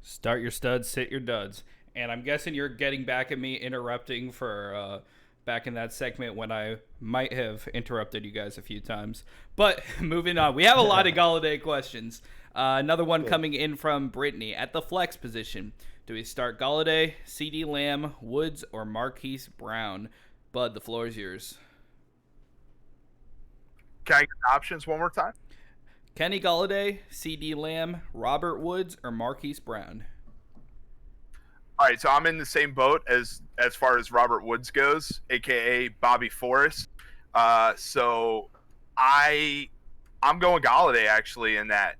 Start your studs, sit your duds. And I'm guessing you're getting back at me interrupting for back in that segment when I might have interrupted you guys a few times. But moving on, we have a lot of Golladay questions. Another one coming in from Brittany. At the flex position, do we start Golladay, CeeDee Lamb, Woods, or Marquise Brown? Bud, the floor is yours. Can I get the options one more time? Kenny Golladay, CeeDee Lamb, Robert Woods, or Marquise Brown? All right, so I'm in the same boat as far as Robert Woods goes, aka Bobby Forrest. So I'm going Golladay actually in that.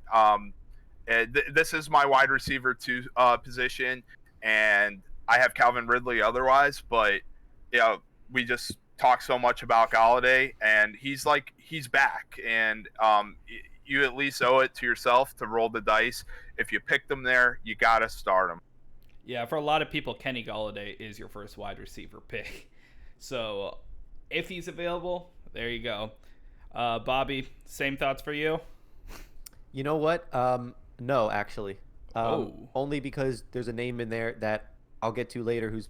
This is my wide receiver 2 position, and I have Calvin Ridley otherwise, but we just talk so much about Golladay, and he's back, and you at least owe it to yourself to roll the dice. If you picked him there, you gotta start him. Yeah, for a lot of people, Kenny Golladay is your first wide receiver pick. So if he's available, there you go. Bobby, same thoughts for you? You know what? No, actually. Only because there's a name in there that I'll get to later who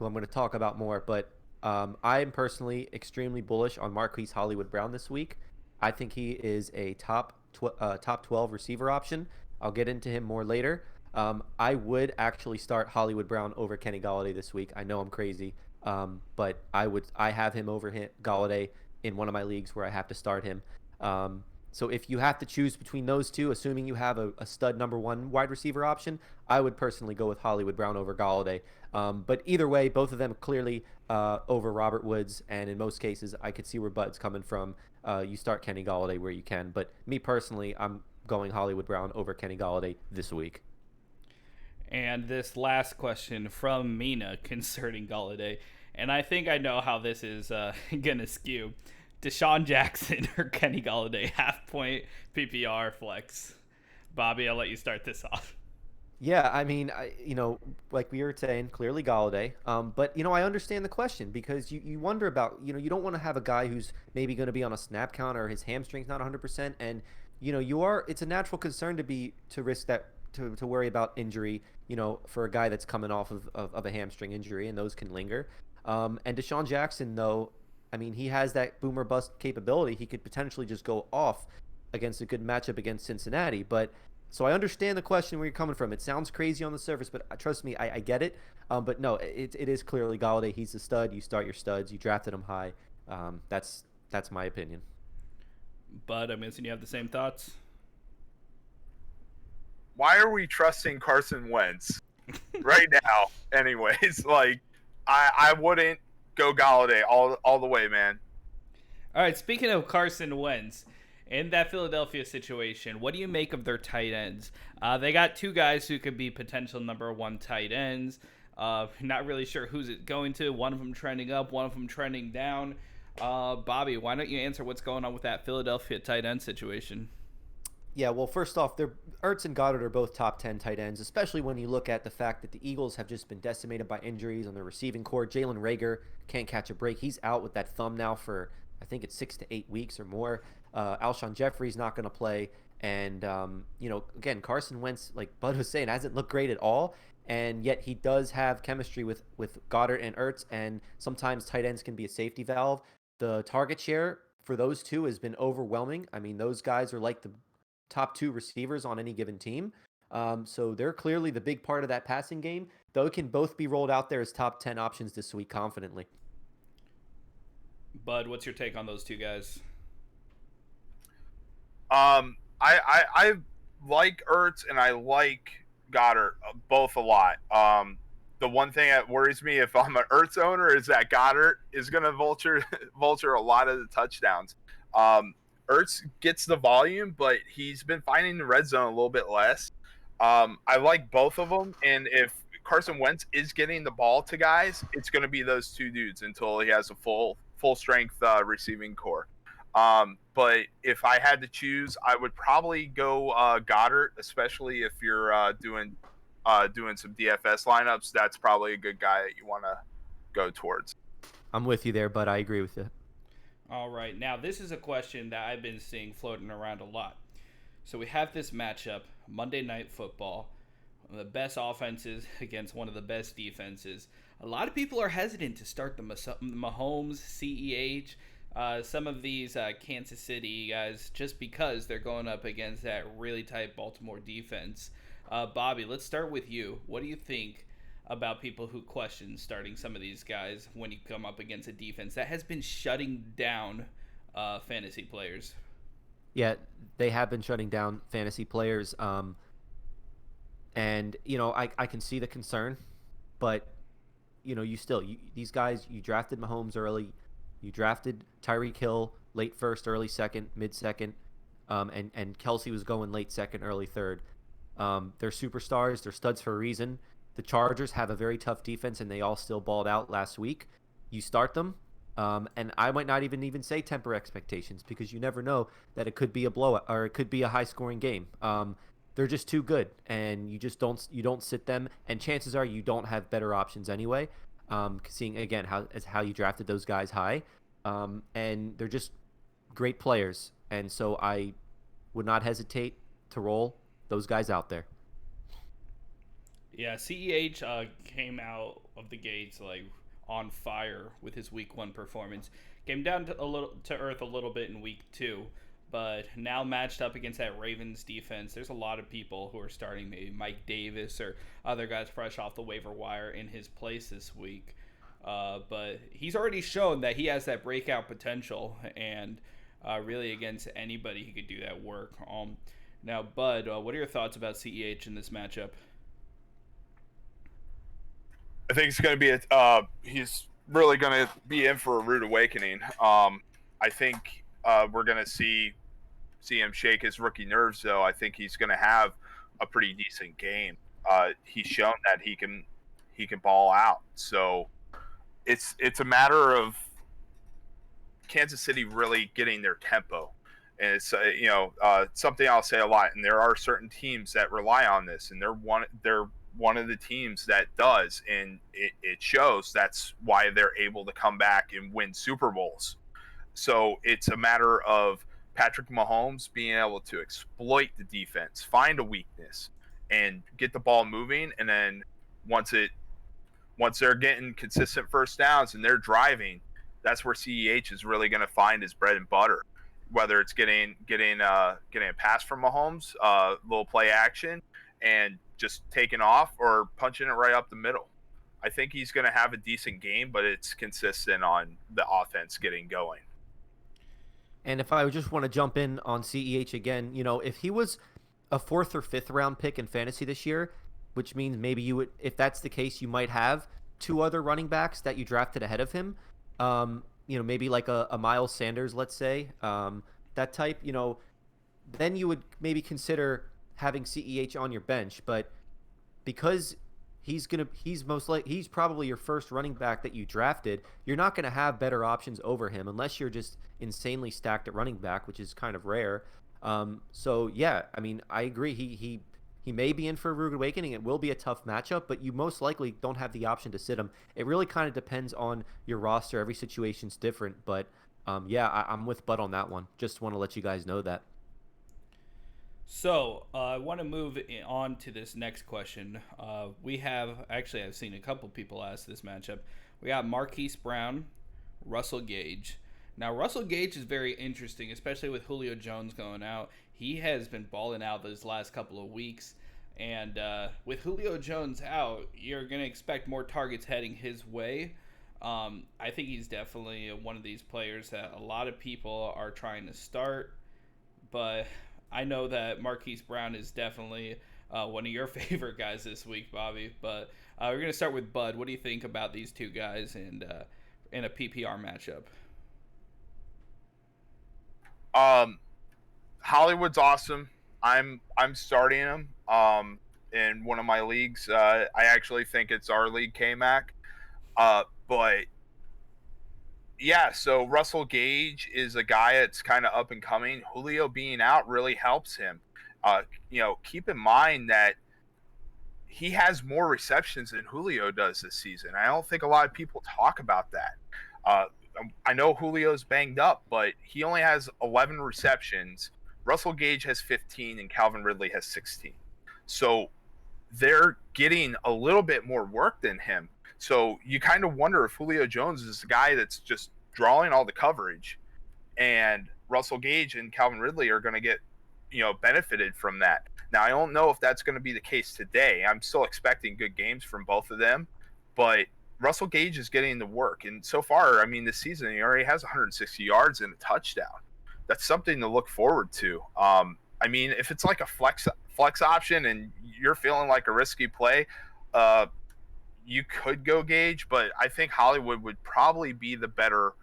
I'm going to talk about more. But I'm personally extremely bullish on Marquise Hollywood Brown this week. I think he is a top 12 receiver option. I'll get into him more later. I would actually start Hollywood Brown over Kenny Golladay this week. I know I'm crazy, but I have him over Golladay in one of my leagues where I have to start him. So if you have to choose between those two, assuming you have a stud number 1 wide receiver option, I would personally go with Hollywood Brown over Golladay. But either way, both of them clearly over Robert Woods, and in most cases, I could see where Bud's coming from. You start Kenny Golladay where you can, but me personally, I'm going Hollywood Brown over Kenny Golladay this week. And this last question from Mina concerning Golladay, and I think I know how this is gonna skew. Deshaun Jackson or Kenny Golladay, half point PPR flex. Bobby, I'll let you start this off. Yeah, I mean, like we were saying, clearly Galladay. But I understand the question because you wonder about, you don't want to have a guy who's maybe going to be on a snap count or his hamstring's not 100%, and it's a natural concern to risk that to worry about injury, for a guy that's coming off of a hamstring injury, and those can linger. And Deshaun Jackson, though, I mean, he has that boomer bust capability. He could potentially just go off against a good matchup against Cincinnati, but. So I understand the question where you're coming from. It sounds crazy on the surface, but trust me, I get it. But no, it is clearly Golladay. He's a stud. You start your studs. You drafted him high. That's my opinion. But I'm guessing you have the same thoughts. Why are we trusting Carson Wentz right now? Anyways, like I wouldn't go Golladay all the way, man. All right, speaking of Carson Wentz, in that Philadelphia situation, what do you make of their tight ends? They got two guys who could be potential number one tight ends. Not really sure who's it going to. One of them trending up, one of them trending down. Bobby, why don't you answer what's going on with that Philadelphia tight end situation? Yeah, well, first off, Ertz and Goddard are both top 10 tight ends, especially when you look at the fact that the Eagles have just been decimated by injuries on their receiving core. Jalen Reagor can't catch a break. He's out with that thumb now for, I think it's 6 to 8 weeks or more. Alshon Jeffrey's not going to play. And, again, Carson Wentz, like Bud was saying, hasn't looked great at all. And yet he does have chemistry with Goddard and Ertz. And sometimes tight ends can be a safety valve. The target share for those two has been overwhelming. I mean, those guys are like the top two receivers on any given team. So they're clearly the big part of that passing game. Though it can both be rolled out there as top 10 options this week confidently. Bud, what's your take on those two guys? I like Ertz and I like Goddard both a lot. The one thing that worries me if I'm an Ertz owner is that Goddard is going to vulture a lot of the touchdowns. Ertz gets the volume, but he's been finding the red zone a little bit less. I like both of them, and if Carson Wentz is getting the ball to guys, it's going to be those two dudes until he has a full strength receiving core. But if I had to choose, I would probably go Goddard, especially if you're doing some DFS lineups. That's probably a good guy that you want to go towards. I'm with you there, but I agree with you. All right. Now, this is a question that I've been seeing floating around a lot. So we have this matchup, Monday Night Football, one of the best offenses against one of the best defenses. A lot of people are hesitant to start the Mahomes, CEH, some of these Kansas City guys just because they're going up against that really tight Baltimore defense. Bobby, let's start with you. What do you think about people who question starting some of these guys when you come up against a defense that has been shutting down fantasy players? Yeah, they have been shutting down fantasy players. And, I can see the concern, but, these guys, you drafted Mahomes early. You drafted Tyreek Hill late first, early second, mid second, and Kelsey was going late second, early third. They're superstars. They're studs for a reason. The Chargers have a very tough defense, and they all still balled out last week. You start them, and I might not even say temper expectations because you never know that it could be a blowout or it could be a high-scoring game. They're just too good, and you don't sit them, and chances are you don't have better options anyway. Seeing again how you drafted those guys high, and they're just great players, and so I would not hesitate to roll those guys out there. Yeah, CEH came out of the gates like on fire with his week 1 performance. Came down to earth a little bit in week 2, but now matched up against that Ravens defense, there's a lot of people who are starting maybe Mike Davis or other guys fresh off the waiver wire in his place this week. But he's already shown that he has that breakout potential, and really against anybody he could do that work. Now, Bud, what are your thoughts about CEH in this matchup? I think it's going to be he's really going to be in for a rude awakening. I think we're going to see him shake his rookie nerves, though. I think he's going to have a pretty decent game. He's shown that he can ball out. So it's a matter of Kansas City really getting their tempo. And it's something I'll say a lot. And there are certain teams that rely on this, and they're one of the teams that does, and it shows. That's why they're able to come back and win Super Bowls. So it's a matter of Patrick Mahomes being able to exploit the defense, find a weakness, and get the ball moving. And then once they're getting consistent first downs and they're driving, that's where CEH is really going to find his bread and butter. Whether it's getting a pass from Mahomes, little play action, and just taking off, or punching it right up the middle. I think he's going to have a decent game, but it's consistent on the offense getting going. And if I just want to jump in on CEH again, if he was a 4th or 5th round pick in fantasy this year, which means maybe you would, if that's the case, you might have 2 other running backs that you drafted ahead of him. Maybe like a Miles Sanders, let's say, that type, then you would maybe consider having CEH on your bench. But because he's probably your first running back that you drafted, you're not going to have better options over him unless you're just insanely stacked at running back, which is kind of rare. So yeah, I mean, I agree. He may be in for a rude awakening. It will be a tough matchup, but you most likely don't have the option to sit him. It really kind of depends on your roster. Every situation's different, but I'm with Bud on that one. Just want to let you guys know that. So I want to move on to this next question. I've seen a couple people ask this matchup. We got Marquise Brown, Russell Gage. Now, Russell Gage is very interesting, especially with Julio Jones going out. He has been balling out those last couple of weeks. And with Julio Jones out, you're going to expect more targets heading his way. I think he's definitely one of these players that a lot of people are trying to start. But I know that Marquise Brown is definitely one of your favorite guys this week, Bobby. But we're going to start with Bud. What do you think about these two guys in a PPR matchup? Hollywood's awesome. I'm starting him in one of my leagues. I actually think it's our league, K-Mac. But yeah, so Russell Gage is a guy that's kind of up and coming. Julio being out really helps him. Keep in mind that he has more receptions than Julio does this season. I don't think a lot of people talk about that. I know Julio's banged up, but he only has 11 receptions. Russell Gage has 15 and Calvin Ridley has 16. So they're getting a little bit more work than him. So you kind of wonder if Julio Jones is the guy that's just drawing all the coverage, and Russell Gage and Calvin Ridley are going to get, benefited from that. Now, I don't know if that's going to be the case today. I'm still expecting good games from both of them, but Russell Gage is getting the work. And so far, I mean, this season, he already has 160 yards and a touchdown. That's something to look forward to. I mean, if it's like a flex option and you're feeling like a risky play, you could go Gage, but I think Hollywood would probably be the better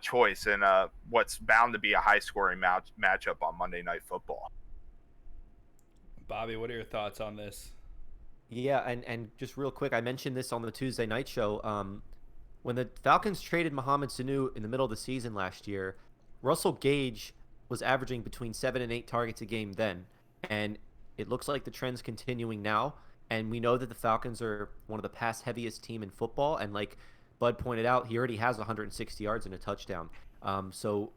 choice in what's bound to be a high-scoring matchup on Monday Night Football. Bobby, what are your thoughts on this? Yeah, and just real quick, I mentioned this on the Tuesday night show. When the Falcons traded Mohamed Sanu in the middle of the season last year, Russell Gage was averaging between 7 and 8 targets a game then. And it looks like the trend's continuing now. And we know that the Falcons are one of the pass-heaviest team in football. And like Bud pointed out, he already has 160 yards and a touchdown. So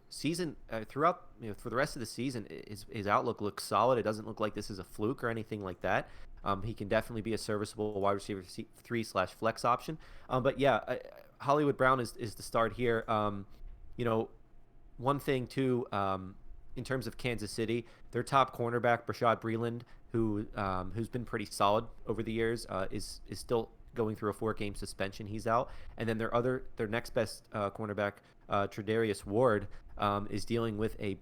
throughout, for the rest of the season, his outlook looks solid. It doesn't look like this is a fluke or anything like that. He can definitely be a serviceable wide receiver 3/flex option. But yeah, Hollywood Brown is the start here. One thing too, in terms of Kansas City, their top cornerback Brashad Breeland, who's been pretty solid over the years, is still going through a 4-game suspension. He's out, and then their next best cornerback, Tredarius Ward, is dealing with a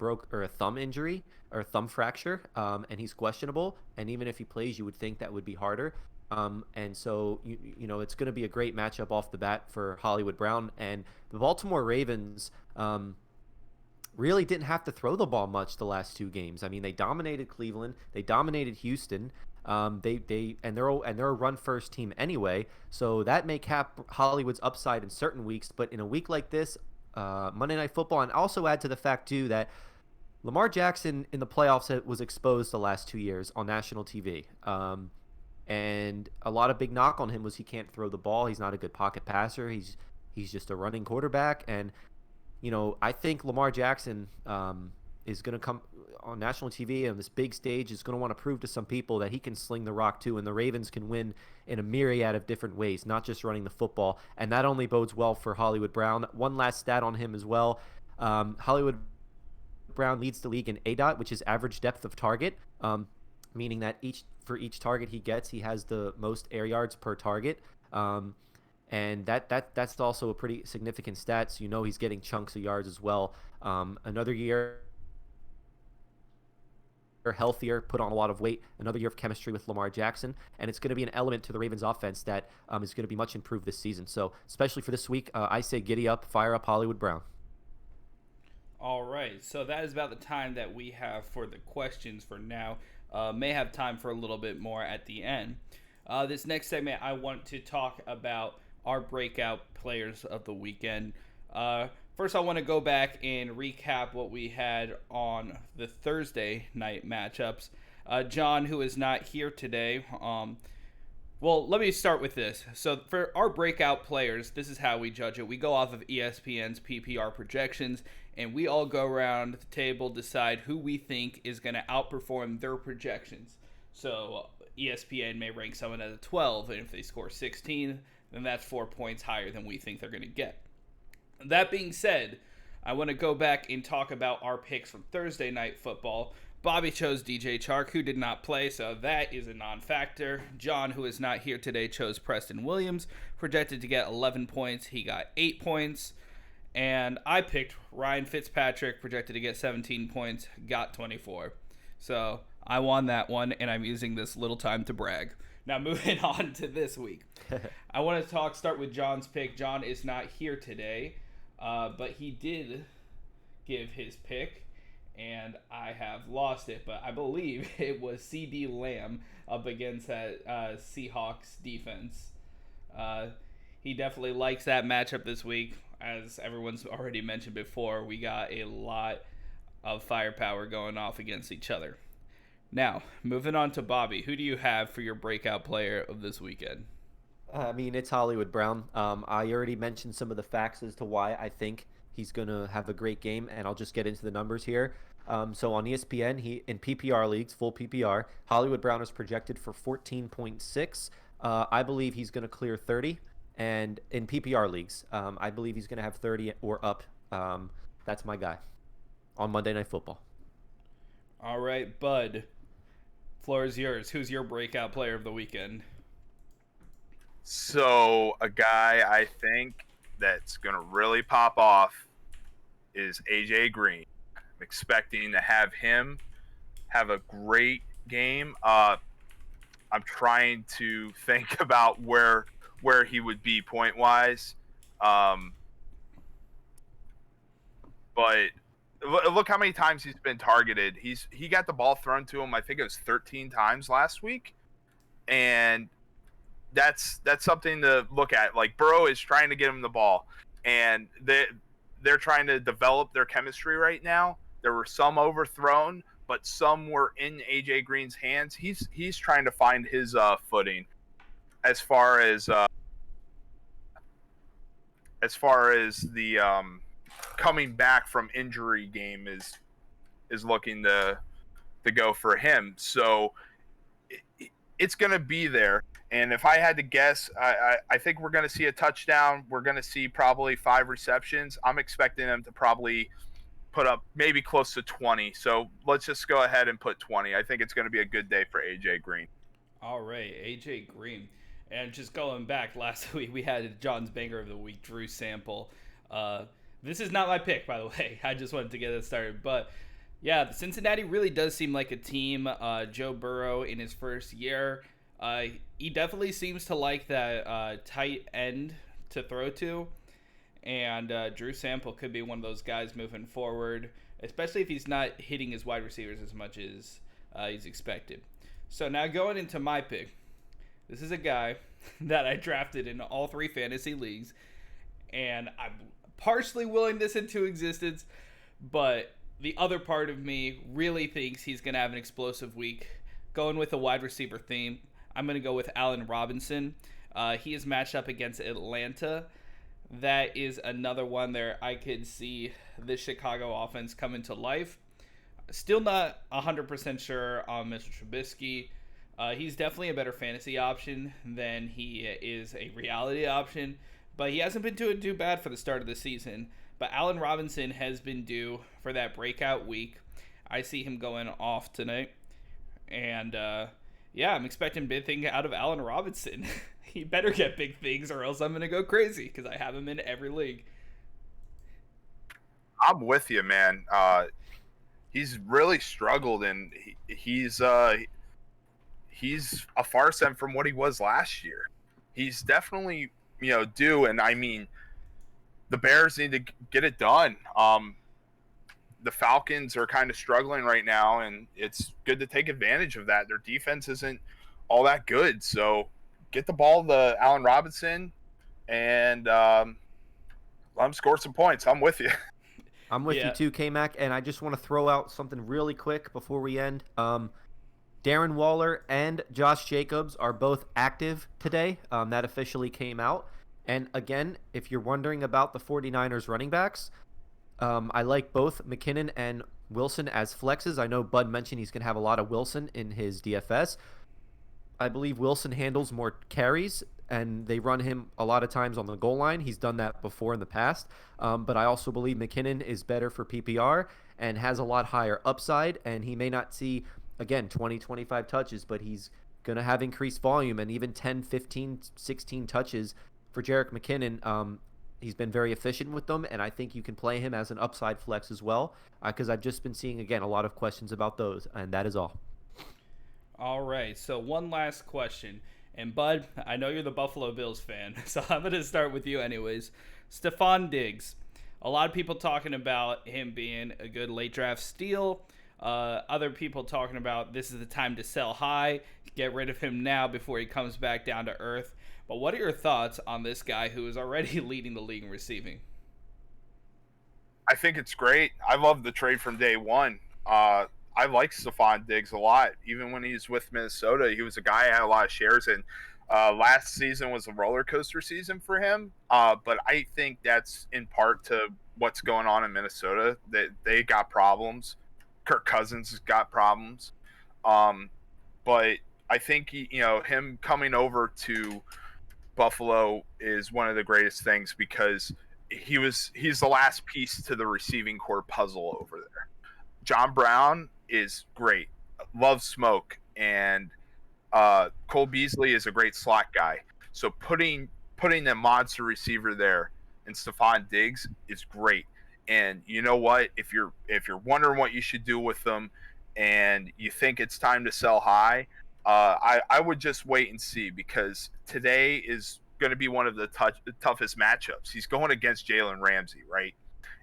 thumb injury or a thumb fracture, and he's questionable. And even if he plays, you would think that would be harder. And so it's going to be a great matchup off the bat for Hollywood Brown. And the Baltimore Ravens really didn't have to throw the ball much the last 2 games. I mean, they dominated Cleveland, they dominated Houston, They're a run first team anyway, so that may cap Hollywood's upside in certain weeks. But in a week like this, Monday Night Football, and also add to the fact too that Lamar Jackson in the playoffs was exposed the last 2 years on national TV. And a lot of big knock on him was he can't throw the ball. He's not a good pocket passer. He's just a running quarterback. And I think Lamar Jackson is going to come on national TV on this big stage, is going to want to prove to some people that he can sling the rock too, and the Ravens can win in a myriad of different ways, not just running the football. And that only bodes well for Hollywood Brown. One last stat on him as well. Hollywood Brown leads the league in ADOT, which is average depth of target, meaning that for each target he gets, he has the most air yards per target. And that's also a pretty significant stat. So he's getting chunks of yards as well. Another year healthier, put on a lot of weight, another year of chemistry with Lamar Jackson, and it's going to be an element to the Ravens offense that is going to be much improved this season. So especially for this week, I say giddy up, fire up Hollywood Brown. All right, so that is about the time that we have for the questions for now. May have time for a little bit more at the end. This next segment, I want to talk about our breakout players of the weekend. First, I want to go back and recap what we had on the Thursday night matchups. John, who is not here today, well, let me start with this. So for our breakout players, this is how we judge it. We go off of ESPN's PPR projections, and we all go around the table, decide who we think is going to outperform their projections. So ESPN may rank someone at a 12, and if they score 16, then that's 4 points higher than we think they're going to get. That being said, I want to go back and talk about our picks from Thursday Night Football. Bobby chose DJ Chark, who did not play, so that is a non-factor. John, who is not here today, chose Preston Williams, projected to get 11 points. He got 8 points. And I picked Ryan Fitzpatrick, projected to get 17 points, got 24. So I won that one, and I'm using this little time to brag. Now, moving on to this week. I want to start with John's pick. John is not here today, but he did give his pick, and I have lost it. But I believe it was CD Lamb up against that Seahawks defense. He definitely likes that matchup this week. As everyone's already mentioned before, we got a lot of firepower going off against each other. Now, moving on to Bobby, who do you have for your breakout player of this weekend? I mean, it's Hollywood Brown. I already mentioned some of the facts as to why I think he's going to have a great game, and I'll just get into the numbers here. So on ESPN, in PPR leagues, full PPR, Hollywood Brown is projected for 14.6. I believe he's going to clear 30. And in PPR leagues, I believe he's going to have 30 or up. That's my guy on Monday Night Football. All right, Bud. Floor is yours. Who's your breakout player of the weekend? So a guy I think that's going to really pop off is AJ Green. I'm expecting to have him have a great game. I'm trying to think about where he would be point-wise. But look how many times he's been targeted. He got the ball thrown to him, I think it was 13 times last week. And that's something to look at. Like, Burrow is trying to get him the ball, and they're trying to develop their chemistry right now. There were some overthrown, but some were in AJ Green's hands. He's trying to find his footing as far as the coming back from injury game is looking to go for him. So it's going to be there. And if I had to guess, I think we're going to see a touchdown. We're going to see probably 5 receptions. I'm expecting them to probably put up maybe close to 20. So let's just go ahead and put 20. I think it's going to be a good day for AJ Green. All right, AJ Green. And just going back, last week we had John's banger of the week, Drew Sample. This is not my pick, by the way. I just wanted to get it started. But, yeah, Cincinnati really does seem like a team. Joe Burrow in his first year, he definitely seems to like that tight end to throw to. And Drew Sample could be one of those guys moving forward, especially if he's not hitting his wide receivers as much as he's expected. So now going into my pick, this is a guy that I drafted in all 3 fantasy leagues, and I'm partially willing this into existence, but the other part of me really thinks he's going to have an explosive week. Going with a wide receiver theme, I'm going to go with Allen Robinson. He is matched up against Atlanta. That is another one there I could see the Chicago offense coming to life. Still not 100% sure on Mr. Trubisky. He's definitely a better fantasy option than he is a reality option, but he hasn't been doing too bad for the start of the season. But Allen Robinson has been due for that breakout week. I see him going off tonight. And, I'm expecting big things out of Allen Robinson. He better get big things or else I'm going to go crazy because I have him in every league. I'm with you, man. He's really struggled, and he's a far step from what he was last year. He's definitely, due, and I mean, the Bears need to get it done. The Falcons are kind of struggling right now, and it's good to take advantage of that. Their defense isn't all that good, so get the ball to Allen Robinson and let him score some points. I'm with you. I'm with you too, K-Mac, and I just want to throw out something really quick before we end. Darren Waller and Josh Jacobs are both active today. That officially came out. And again, if you're wondering about the 49ers running backs, I like both McKinnon and Wilson as flexes. I know Bud mentioned he's going to have a lot of Wilson in his DFS. I believe Wilson handles more carries, and they run him a lot of times on the goal line. He's done that before in the past. But I also believe McKinnon is better for PPR and has a lot higher upside, and he may not see, again, 20, 25 touches, but he's going to have increased volume, and even 10, 15, 16 touches for Jerick McKinnon. He's been very efficient with them, and I think you can play him as an upside flex as well, because I've just been seeing, again, a lot of questions about those, and that is all. All right, so one last question. And, Bud, I know you're the Buffalo Bills fan, so I'm going to start with you anyways. Stephon Diggs. A lot of people talking about him being a good late draft steal. Other people talking about this is the time to sell high, get rid of him now before he comes back down to earth. But what are your thoughts on this guy who is already leading the league in receiving? I think it's great. I love the trade from day one. I like Stephon Diggs a lot. Even when he's with Minnesota, he was a guy I had a lot of shares in. Last season was a roller coaster season for him, but I think that's in part to what's going on in Minnesota. They got problems. Kirk Cousins has got problems, but I think him coming over to Buffalo is one of the greatest things because he's the last piece to the receiving core puzzle over there. John Brown is great, loves smoke, and Cole Beasley is a great slot guy. So putting a monster receiver there and Stephon Diggs is great. And you know what? If you're wondering what you should do with them, and you think it's time to sell high, I would just wait and see, because today is going to be one of the toughest matchups. He's going against Jalen Ramsey, right?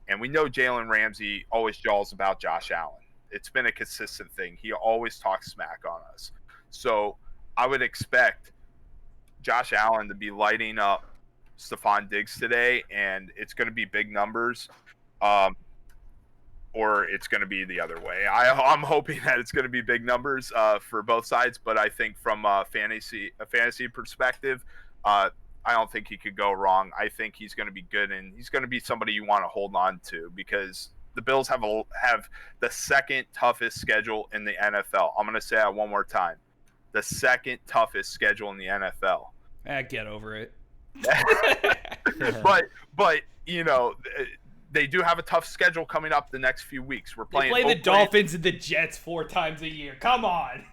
And we know Jalen Ramsey always jaws about Josh Allen. It's been a consistent thing. He always talks smack on us. So I would expect Josh Allen to be lighting up Stephon Diggs today, and it's going to be big numbers, or it's going to be the other way. I'm hoping that it's going to be big numbers for both sides, but I think from a fantasy perspective, I don't think he could go wrong. I think he's going to be good, and he's going to be somebody you want to hold on to, because the Bills have the second toughest schedule in the NFL. I'm going to say that one more time. The second toughest schedule in the NFL. Get over it. but they do have a tough schedule coming up the next few weeks. We're playing. They play the Dolphins and the Jets 4 times a year. Come on.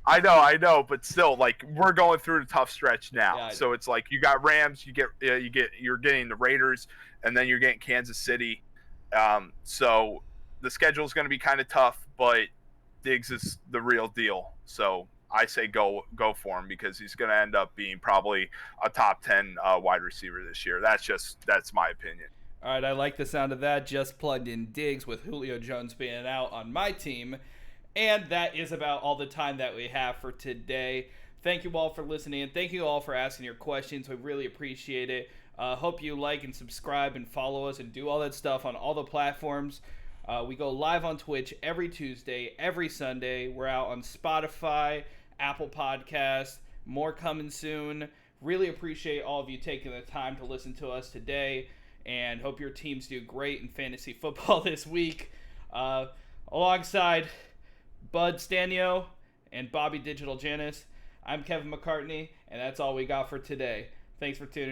I know, but still, like, we're going through the tough stretch now. Yeah, so it's like you got Rams, you're getting the Raiders, and then you're getting Kansas City. So the schedule is going to be kind of tough, but Diggs is the real deal. So I say go for him, because he's going to end up being probably a top 10 wide receiver this year. That's my opinion. All right, I like the sound of that. Just plugged in Diggs with Julio Jones being out on my team. And that is about all the time that we have for today. Thank you all for listening, and thank you all for asking your questions. We really appreciate it. Hope you like and subscribe and follow us and do all that stuff on all the platforms. We go live on Twitch every Tuesday, every Sunday. We're out on Spotify, Apple Podcasts, more coming soon. Really appreciate all of you taking the time to listen to us today, and hope your teams do great in fantasy football this week. Alongside Bud Stanio and Bobby Digital Janas, I'm Kevin Macartney, and that's all we got for today. Thanks for tuning in.